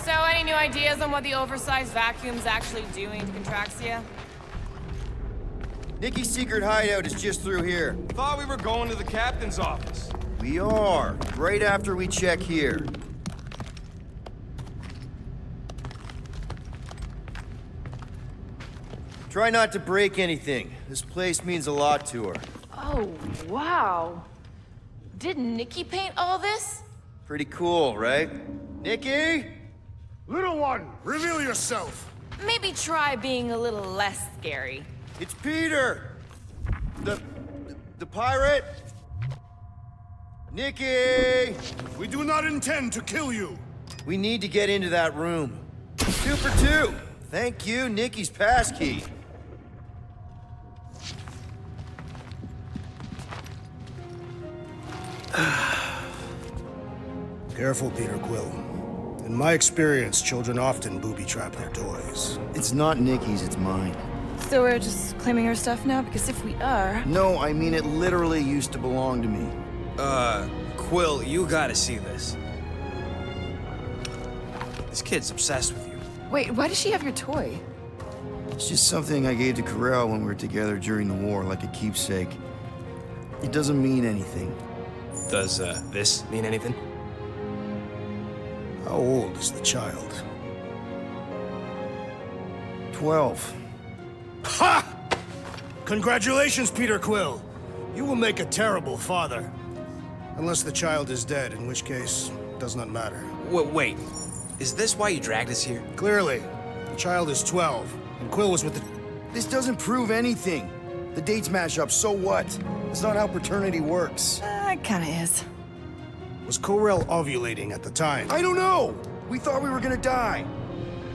So, any new ideas on what the oversized vacuum's actually doing to Contraxia? Nikki's secret hideout is just through here. Thought we were going to the captain's office. We are, right after we check here. Try not to break anything. This place means a lot to her. Oh, wow. Did Nikki paint all this? Pretty cool, right? Nikki? Little one, reveal yourself. Maybe try being a little less scary. It's Peter! The pirate? Nikki! We do not intend to kill you. We need to get into that room. 2 for 2. Thank you, Nikki's passkey. Careful, Peter Quill. In my experience, children often booby-trap their toys. It's not Nikki's, it's mine. So we're just claiming her stuff now? Because if we are... No, I mean it literally used to belong to me. Quill, you gotta see this. This kid's obsessed with you. Wait, why does she have your toy? It's just something I gave to Corell when we were together during the war, like a keepsake. It doesn't mean anything. Does, this mean anything? How old is the child? 12. Ha! Congratulations, Peter Quill. You will make a terrible father. Unless the child is dead, in which case, it does not matter. Wait. Is this why you dragged us here? Clearly. The child is 12, and Quill was with the... This doesn't prove anything. The dates match up, so what? It's not how paternity works. It kinda is. Was Corell ovulating at the time? I don't know! We thought we were gonna die.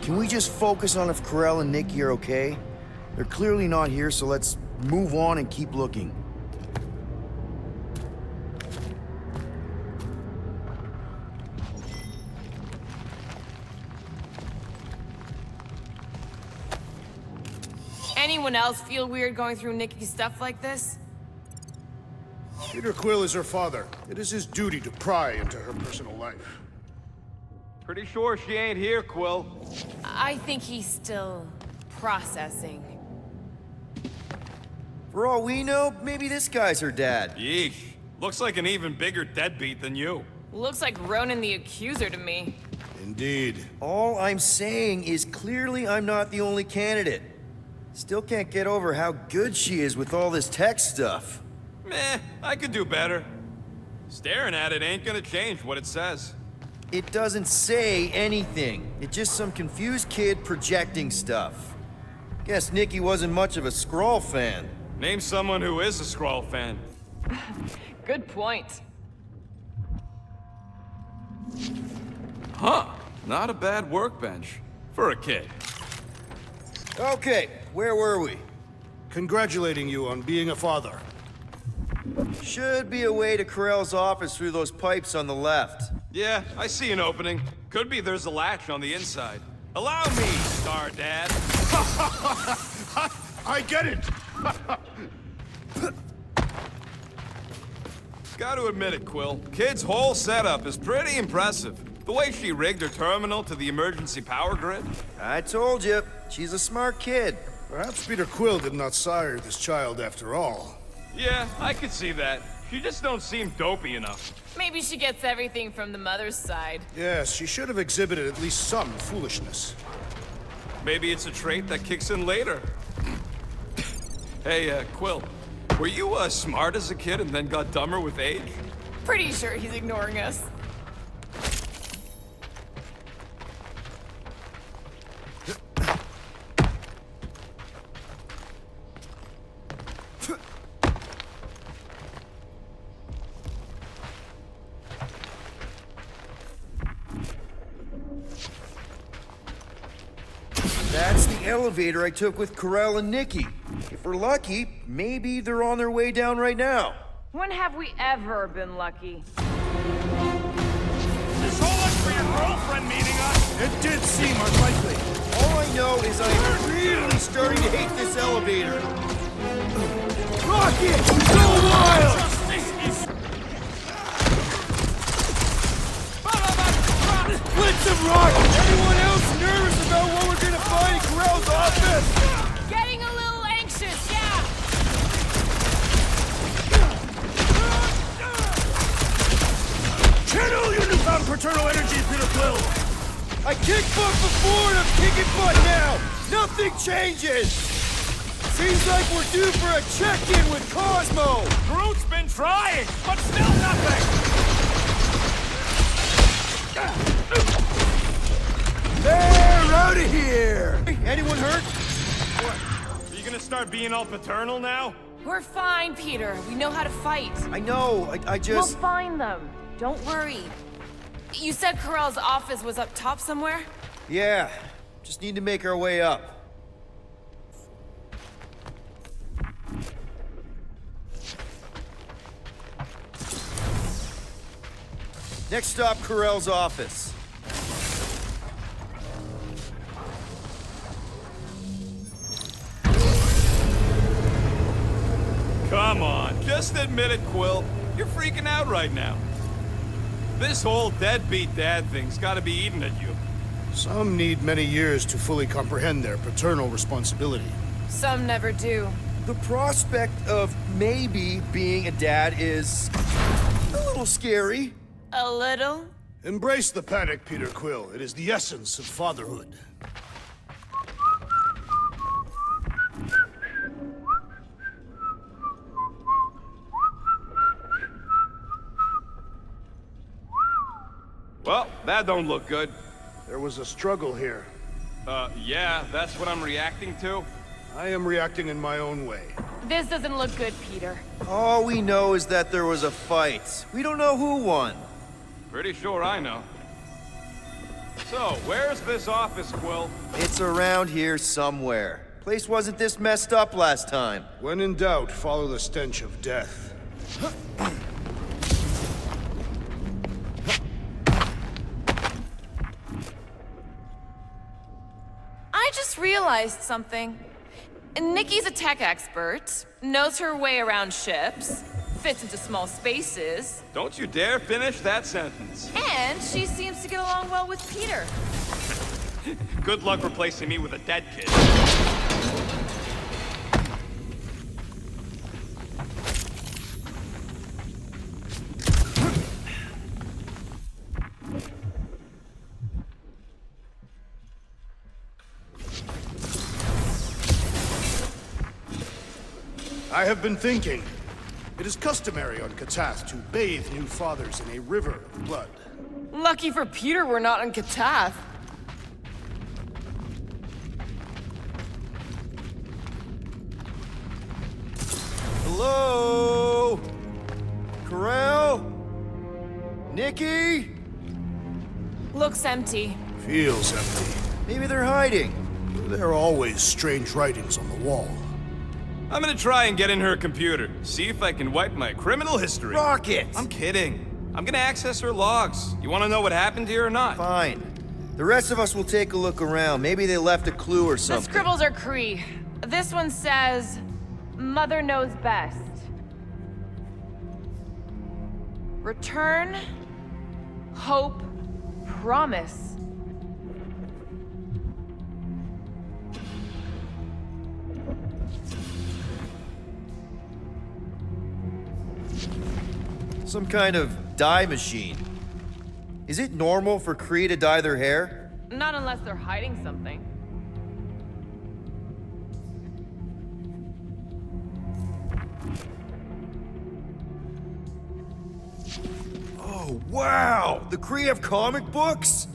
Can we just focus on if Corell and Nikki are okay? They're clearly not here, so let's move on and keep looking. Anyone else feel weird going through Nikki's stuff like this? Peter Quill is her father. It is his duty to pry into her personal life. Pretty sure she ain't here, Quill. I think he's still processing. For all we know, maybe this guy's her dad. Yeesh. Looks like an even bigger deadbeat than you. Looks like Ronan the Accuser to me. Indeed. All I'm saying is clearly I'm not the only candidate. Still can't get over how good she is with all this tech stuff. Meh, I could do better. Staring at it ain't gonna change what it says. It doesn't say anything. It's just some confused kid projecting stuff. Guess Nikki wasn't much of a Skrull fan. Name someone who is a Skrull fan. Good point. Huh, not a bad workbench. For a kid. Okay, where were we? Congratulating you on being a father. Should be a way to Corell's office through those pipes on the left. Yeah, I see an opening. Could be there's a latch on the inside. Allow me, Star Dad. I get it! Gotta admit it, Quill. Kid's whole setup is pretty impressive. The way she rigged her terminal to the emergency power grid. I told you, she's a smart kid. Perhaps Peter Quill did not sire this child after all. Yeah, I could see that. She just don't seem dopey enough. Maybe she gets everything from the mother's side. Yes, she should have exhibited at least some foolishness. Maybe it's a trait that kicks in later. Hey, Quill, were you smart as a kid and then got dumber with age? Pretty sure he's ignoring us. That's the elevator I took with Corell and Nikki. If we're lucky, maybe they're on their way down right now. When have we ever been lucky? This whole us for your girlfriend meeting us. It did seem unlikely. All I know is I'm really starting to hate this elevator. Rocket! Go wild! Blitz of rock! Everyone else nervous about what we're gonna find in Corell's office? Getting a little anxious, yeah! Channel your newfound paternal energy, Peter Quill! I kicked butt before and I'm kicking butt now! Nothing changes! Seems like we're due for a check-in with Cosmo! Groot's been trying, but still nothing! They're out of here! Anyone hurt? What? Are you gonna start being all paternal now? We're fine, Peter. We know how to fight. I know, I just... We'll find them. Don't worry. You said Corell's office was up top somewhere? Yeah, just need to make our way up. Next stop, Corell's office. Just admit it, Quill. You're freaking out right now. This whole deadbeat dad thing's gotta be eating at you. Some need many years to fully comprehend their paternal responsibility. Some never do. The prospect of maybe being a dad is a little scary. A little? Embrace the panic, Peter Quill. It is the essence of fatherhood. Well, that don't look good. There was a struggle here. Yeah, that's what I'm reacting to. I am reacting in my own way. This doesn't look good, Peter. All we know is that there was a fight. We don't know who won. Pretty sure I know. So, where's this office, Quill? It's around here somewhere. Place wasn't this messed up last time. When in doubt, follow the stench of death. I just realized something. Nikki's a tech expert, knows her way around ships, fits into small spaces, Don't you dare finish that sentence. and she seems to get along well with Peter. Good luck replacing me with a dead kid. I have been thinking. It is customary on Katath to bathe new fathers in a river of blood. Lucky for Peter we're not on Katath. Hello? Corral? Nikki? Looks empty. Feels empty. Maybe they're hiding. There are always strange writings on the wall. I'm gonna try and get in her computer, see if I can wipe my criminal history. Rocket! I'm kidding. I'm gonna access her logs. You wanna know what happened here or not? Fine. The rest of us will take a look around. Maybe they left a clue or The something. scribbles are Cree. This one says, Mother knows best. Return, hope, promise. Some kind of dye machine. Is it normal for Kree to dye their hair? Not unless they're hiding something. Oh, wow! The Kree have comic books?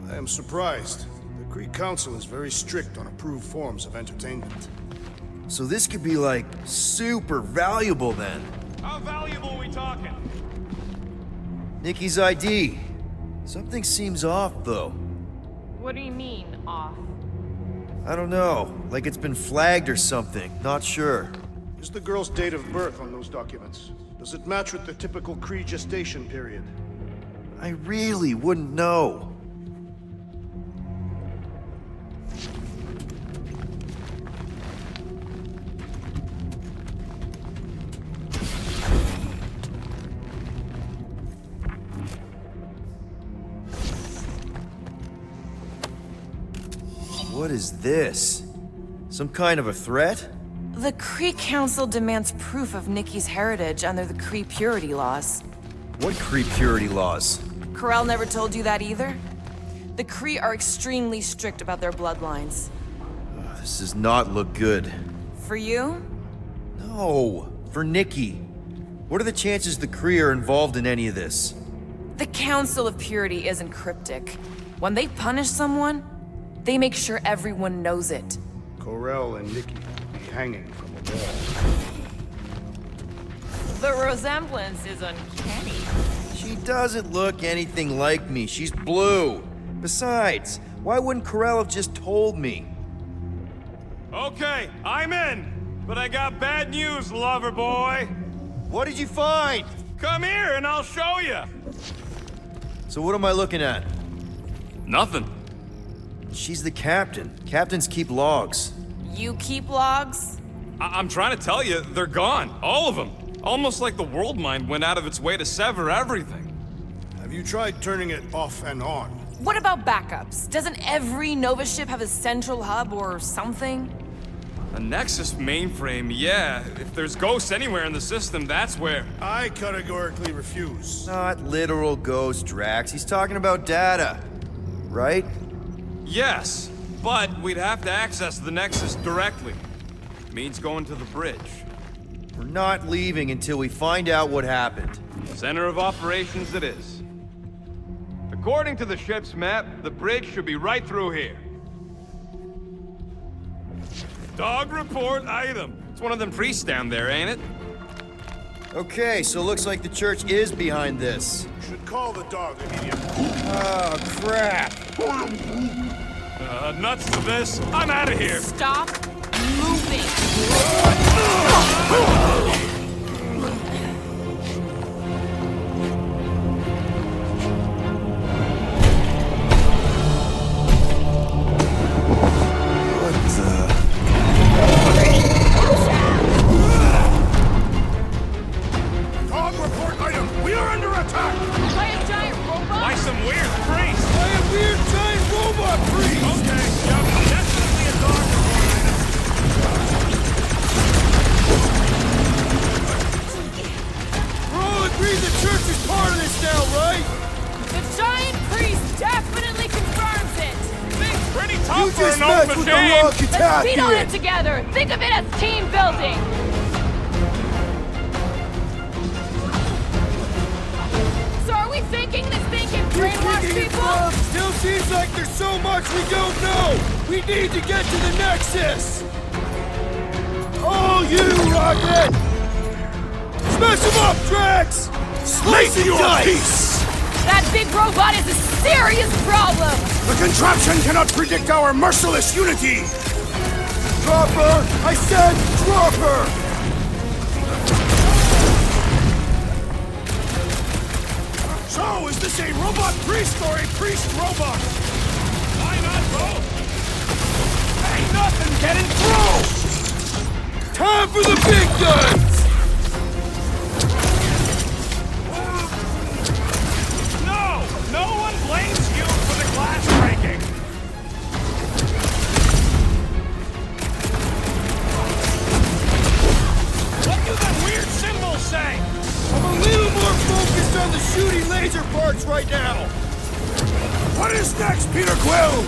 I am surprised. The Kree Council is very strict on approved forms of entertainment. So this could be, like, super valuable then. How valuable are we talking? Nikki's ID. Something seems off, though. What do you mean, off? I don't know. Like it's been flagged or something. Not sure. Is the girl's date of birth on those documents? Does it match with the typical Kree gestation period? I really wouldn't know. What is this? Some kind of a threat? The Kree Council demands proof of Nikki's heritage under the Kree purity laws. What Kree purity laws? Corel never told you that either? The Kree are extremely strict about their bloodlines. This does not look good. For you? No, for Nikki. What are the chances the Kree are involved in any of this? The Council of Purity isn't cryptic. When they punish someone, they make sure everyone knows it. Corel and Nikki will be hanging from a wall. The resemblance is uncanny. She doesn't look anything like me. She's blue. Besides, why wouldn't Corel have just told me? Okay, I'm in. But I got bad news, lover boy. What did you find? Come here and I'll show you. So what am I looking at? Nothing. She's the captain. Captains keep logs. You keep logs? I'm trying to tell you, they're gone. All of them. Almost like the world mind went out of its way to sever everything. Have you tried turning it off and on? What about backups? Doesn't every Nova ship have a central hub or something? A Nexus mainframe, yeah. If there's ghosts anywhere in the system, that's where. I categorically refuse. Not literal ghost, Drax. He's talking about data. Right? Yes, but we'd have to access the Nexus directly. Means going to the bridge. We're not leaving until we find out what happened. Center of operations it is. According to the ship's map, the bridge should be right through here. Dog report item. It's one of them priests down there, ain't it? Okay, so looks like the church is behind this. Should call the dog immediately. Oh, crap. Nuts to this. I'm out of here. Stop moving. Dog report item! We are under attack! By a giant robot? By some weird priest. By a weird giant robot priest! Okay, yep, definitely a dog report item. We're all agreed the church is part of this now, right? The giant priest definitely confirms it. Thing's pretty You tough for just an messed old with the machine. wrong Let's beat on it Katakian! together. Think of it as team building. So are we thinking this thing can brainwash people? Still seems like there's so much we don't know! We need to get to the Nexus! Oh, you, Rocket! Smash him up, Drax! Slice and dice! That big robot is a serious problem. The contraption cannot predict our merciless unity! Drop her! I said drop her! So, is this a robot priest or a priest robot? Why not both? Ain't nothing getting through! Time for the big guns! No one blames you for the glass breaking. What do the weird symbols say? I'm a little more focused on the shooting laser parts right now! What is next, Peter Quill?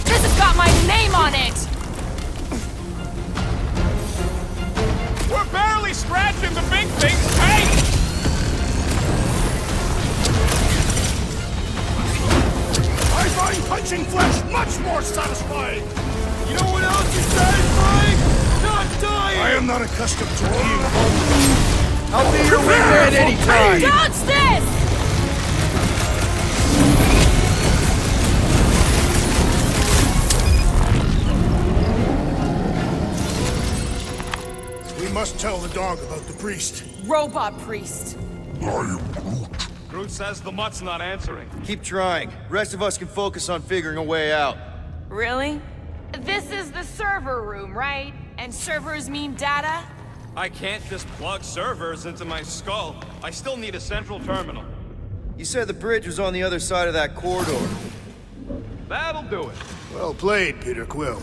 This has got my name on it. We're barely scratching the big thing's tank. I find punching flesh much more satisfying! You know what else is satisfying? Not dying! I am not accustomed to being vulnerable. I'll be your wingman anytime. Dodge this! We must tell the dog about the priest. Robot priest. Groot says the mutt's not answering. Keep trying. Rest of us can focus on figuring a way out. Really? This is the server room, right? And servers mean data? I can't just plug servers into my skull. I still need a central terminal. You said the bridge was on the other side of that corridor. That'll do it. Well played, Peter Quill.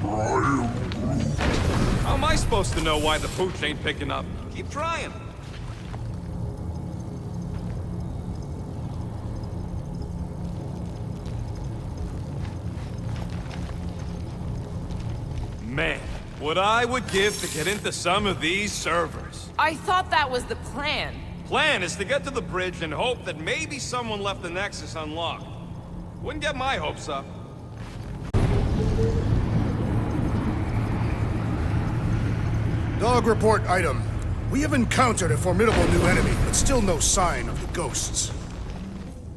How am I supposed to know why the pooch ain't picking up? Keep trying. Man, what I would give to get into some of these servers. I thought that was the plan. Plan is to get to the bridge and hope that maybe someone left the Nexus unlocked. Wouldn't get my hopes up. Dog report item. We have encountered a formidable new enemy, but still no sign of the ghosts.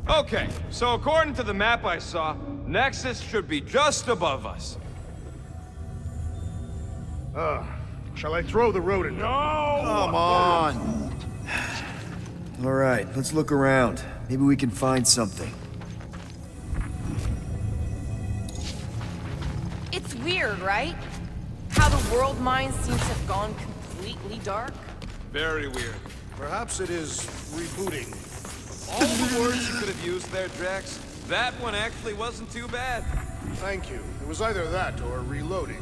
Okay, so according to the map I saw, Nexus should be just above us. Shall I throw the rodent? No! Come on. All right, let's look around. Maybe we can find something. It's weird, right? world mine seems to have gone completely dark. Very weird. Perhaps it is rebooting. All the words you could have used there, Drax. That one actually wasn't too bad. Thank you. It was either that or reloading.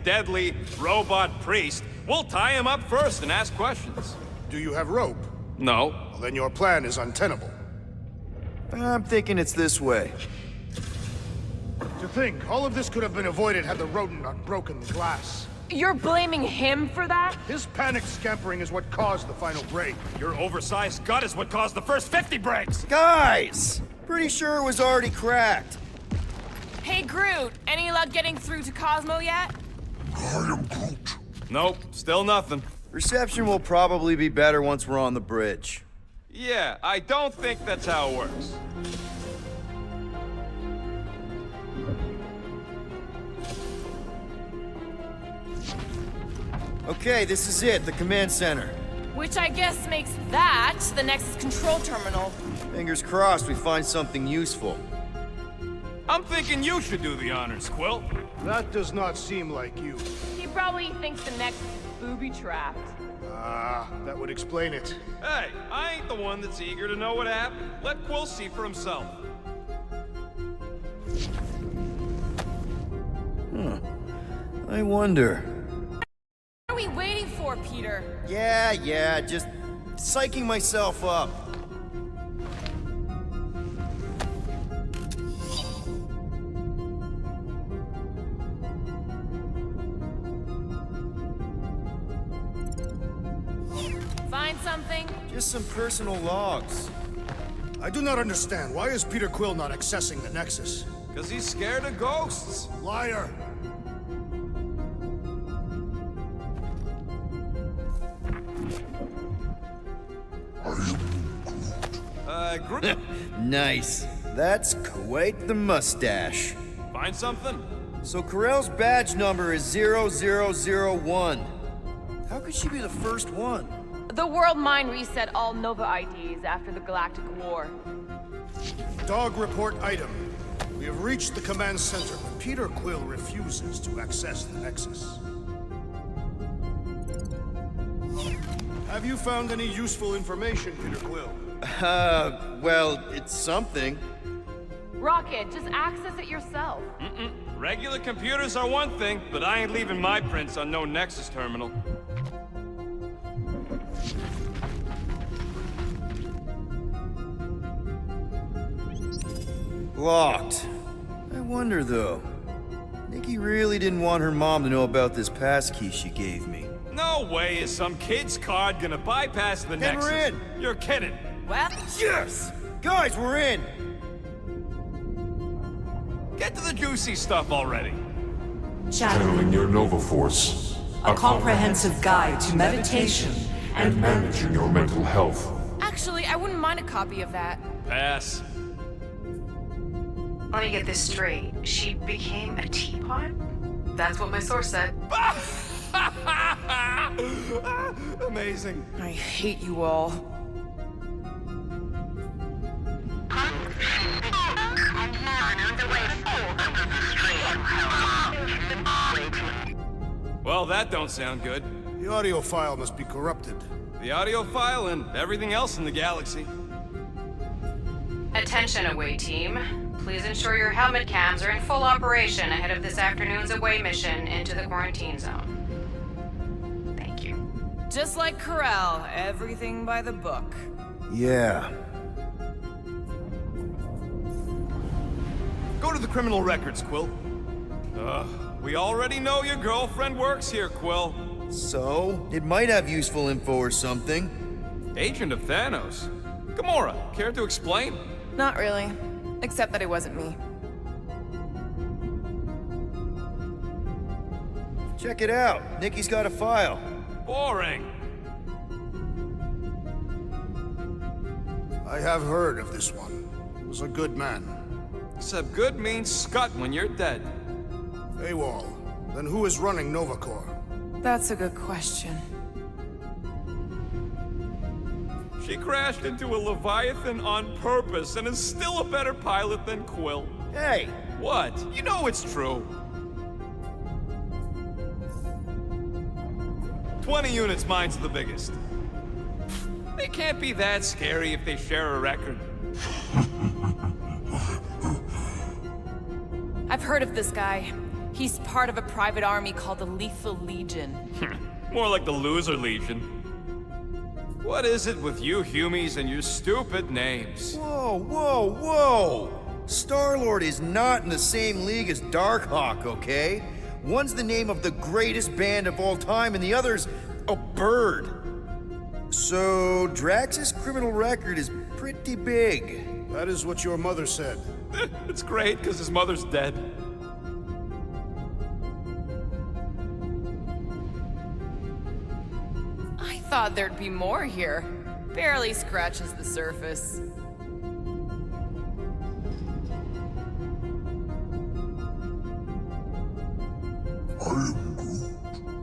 Deadly robot priest. We'll tie him up first and ask questions. Do you have rope? No. Well, then your plan is untenable. I'm thinking it's this way. To think, all of this could have been avoided had the rodent not broken the glass. You're blaming him for that? His panic scampering is what caused the final break. Your oversized gut is what caused the first 50 breaks! Guys! Pretty sure it was already cracked. Hey, Groot, any luck getting through to Cosmo yet? I am Groot. Nope, still nothing. Reception will probably be better once we're on the bridge. Yeah, I don't think that's how it works. Okay, this is it, the command center. Which I guess makes that the Nexus control terminal. Fingers crossed we find something useful. I'm thinking you should do the honors, Quill. That does not seem like you. He probably thinks the Nexus is booby-trapped. Ah, that would explain it. Hey, I ain't the one that's eager to know what happened. Let Quill see for himself. I wonder. What are we waiting for, Peter? Yeah, just psyching myself up. Find something? Just some personal logs. I do not understand. Why is Peter Quill not accessing the Nexus? Because he's scared of ghosts. Liar! Groot. Nice. That's quite the mustache. Find something? So Corell's badge number is 0001. How could she be the first one? The world mine reset all Nova IDs after the Galactic War. Dog report item. We have reached the command center, but Peter Quill refuses to access the Nexus. Have you found any useful information, Peter Quill? Well, it's something. Rocket, just access it yourself. Regular computers are one thing, but I ain't leaving my prints on no Nexus terminal. Locked. I wonder, though. Nikki really didn't want her mom to know about this passkey she gave me. No way is some kid's card gonna bypass the Then Nexus. we're in. You're kidding. Well, Yes! Guys, we're in! Get to the juicy stuff already. Channeling your Nova Force. A comprehensive guide to meditation and managing your mental health. actually, I wouldn't mind a copy of that. Pass. Let me get this straight. She became a teapot? That's what my source said. Amazing. I hate you all. Well, that don't sound good. The audio file must be corrupted. The audio file and everything else in the galaxy. Attention, away team. Please ensure your helmet cams are in full operation ahead of this afternoon's away mission into the quarantine zone. Thank you. Just like Corell, everything by the book. Yeah. Go to the criminal records, Quill. We already know your girlfriend works here, Quill. So, it might have useful info or something. Agent of Thanos. Gamora, care to explain? Not really. Except that it wasn't me. Check it out. Nikki's got a file. Boring. I have heard of this one. He was a good man. Except good means scut when you're dead. AWOL. Then who is running Nova Corps? That's a good question. She crashed into a Leviathan on purpose and is still a better pilot than Quill. Hey! What? You know it's true. 20 units, mine's the biggest. They can't be that scary if they share a record. I've heard of this guy. He's part of a private army called the Lethal Legion. More like the Loser Legion. What is it with you Humies and your stupid names? Whoa, whoa, whoa! Star-Lord is not in the same league as Darkhawk, okay? One's the name of the greatest band of all time, and the other's a bird. So, Drax's criminal record is pretty big. That is what your mother said. It's great, because his mother's dead. I thought there'd be more here. Barely scratches the surface.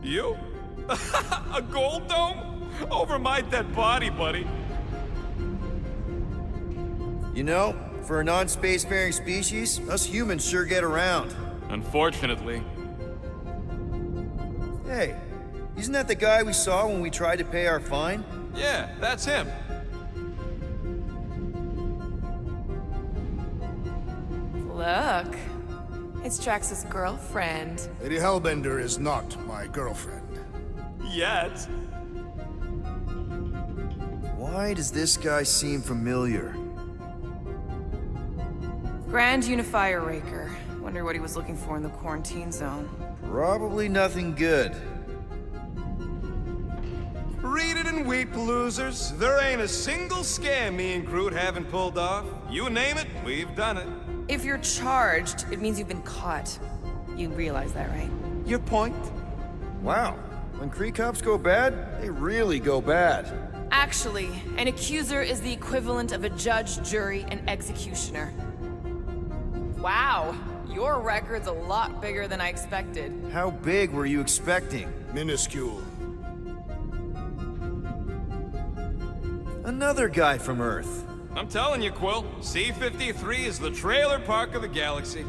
You? A gold dome? Over my dead body, buddy. You know, for a non-spacefaring species, us humans sure get around. Unfortunately. Hey, isn't that the guy we saw when we tried to pay our fine? Yeah, that's him. Look. It's Drax's girlfriend. Lady Hellbender is not my girlfriend. Yet. Why does this guy seem familiar? Grand Unifier Raker. Wonder what he was looking for in the quarantine zone. Probably nothing good. Read it and weep, losers. There ain't a single scam me and Groot haven't pulled off. You name it, we've done it. If you're charged, it means you've been caught. You realize that, right? Your point? Wow. When Kree cops go bad, they really go bad. Actually, an accuser is the equivalent of a judge, jury, and executioner. Wow, your record's a lot bigger than I expected. How big were you expecting? Minuscule. Another guy from Earth. I'm telling you, Quill, C-53 is the trailer park of the galaxy.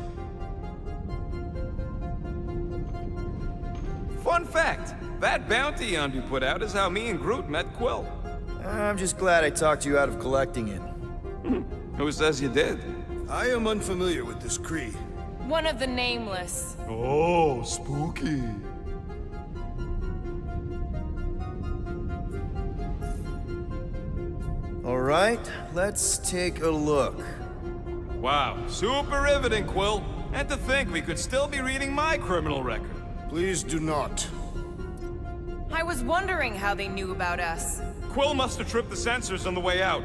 Fun fact, that bounty Yondu put out is how me and Groot met Quill. I'm just glad I talked you out of collecting it. Who says you did? I am unfamiliar with this Kree. One of the Nameless. Oh, spooky. All right, let's take a look. Wow, super riveting, Quill. And to think we could still be reading my criminal record. Please do not. I was wondering how they knew about us. Quill must have tripped the sensors on the way out.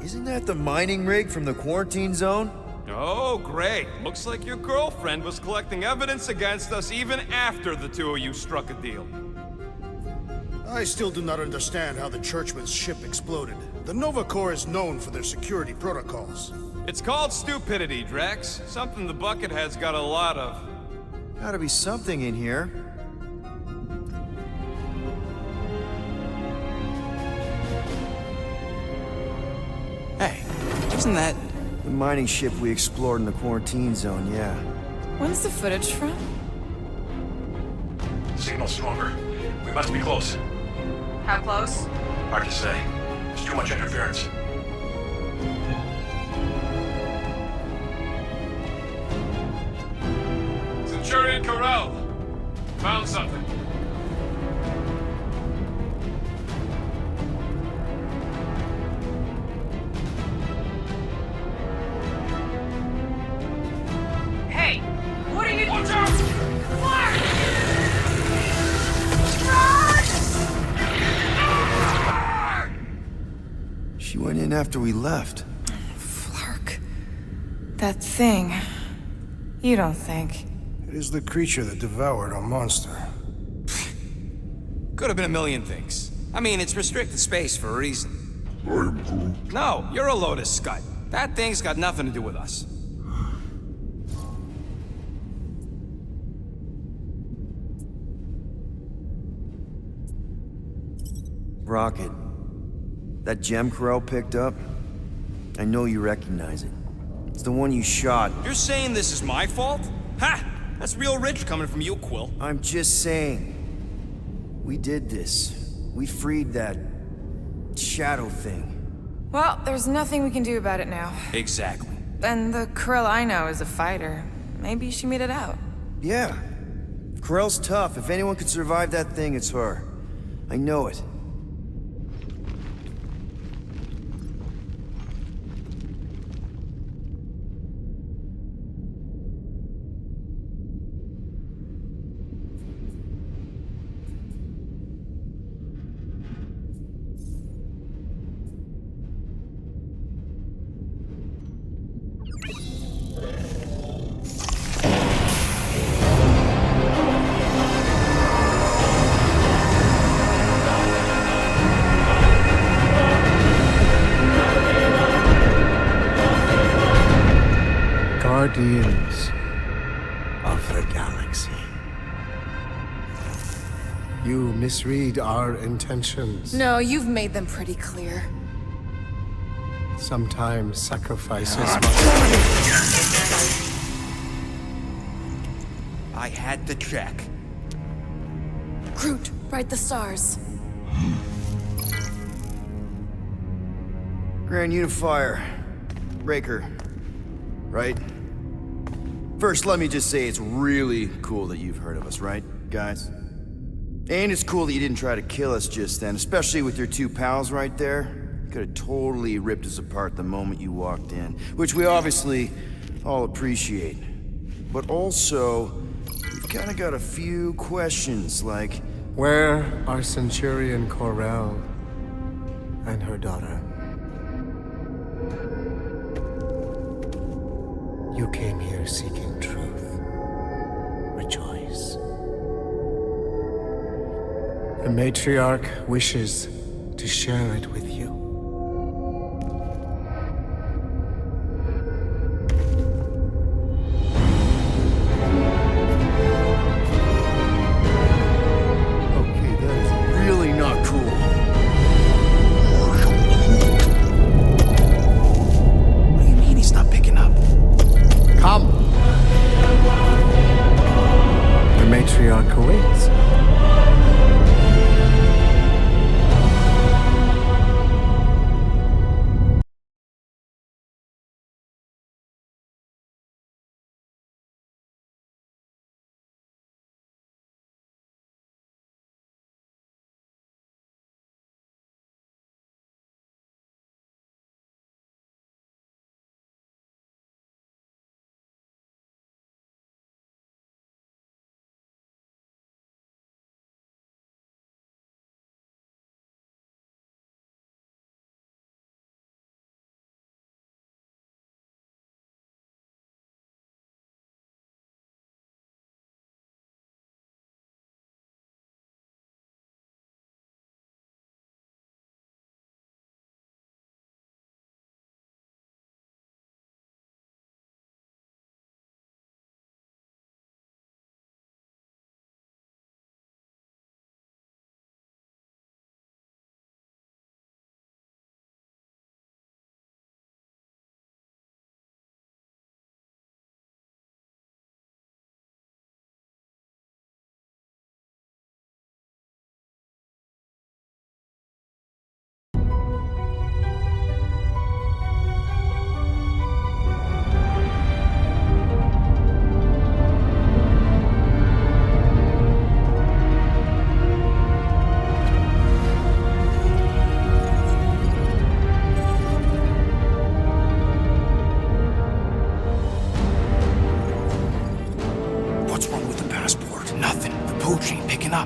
Isn't that the mining rig from the quarantine zone? Oh, great. Looks like your girlfriend was collecting evidence against us even after the two of you struck a deal. I still do not understand how the Churchman's ship exploded. The Nova Corps is known for their security protocols. It's called stupidity, Drax. Something the Buckethead's got a lot of. Gotta be something in here. Hey, isn't that... The mining ship we explored in the quarantine zone, yeah. When's the footage from? Signal stronger. We must be close. How close? Hard to say. There's too much interference. Centurion Corral. Found something. Hey! What are you... Watch out! She went in after we left. Flark. That thing. You don't think. It is the creature that devoured our monster. Could have been a million things. I mean, it's restricted space for a reason. No, you're a load of scud. That thing's got nothing to do with us. Rocket, that gem Corell picked up, I know you recognize it. It's the one you shot. You're saying this is my fault? Ha! That's real rich coming from you, Quill. I'm just saying. We did this. We freed that shadow thing. Well, there's nothing we can do about it now. Exactly. And the Corell I know is a fighter. Maybe she made it out. Yeah. Corell's tough. If anyone could survive that thing, it's her. I know it. Guardians of the Galaxy. You misread our intentions. No, you've made them pretty clear. Sometimes sacrifices I had to check. Groot, write the stars. Grand Unifier. Breaker. Right? First, let me just say it's really cool that you've heard of us, right, guys? And it's cool that you didn't try to kill us just then, especially with your two pals right there. You could have totally ripped us apart the moment you walked in, which we obviously all appreciate. But also, we've kind of got a few questions, like... Where are Centurion Corell and her daughter? You came here seeking truth. Rejoice. The Matriarch wishes to share it with you. Okay, that is really not cool. What do you mean he's not picking up? Come! The Matriarch awaits.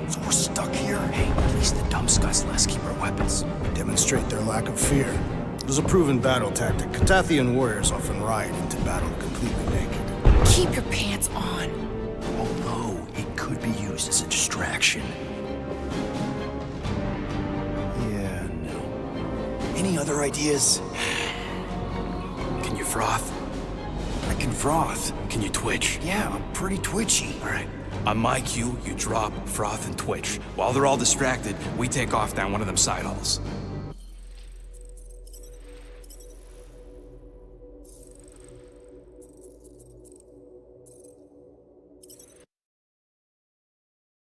So we're stuck here? Hey, at least the dumb scuds let us keep our weapons. Demonstrate their lack of fear. It is a proven battle tactic. Catathian warriors often ride into battle completely naked. Keep your pants on. Although it could be used as a distraction. Yeah, no. Any other ideas? Can you froth? I can froth. Can you twitch? Yeah, I'm pretty twitchy. All right. On my cue, you drop, froth, and twitch. While they're all distracted, we take off down one of them side halls.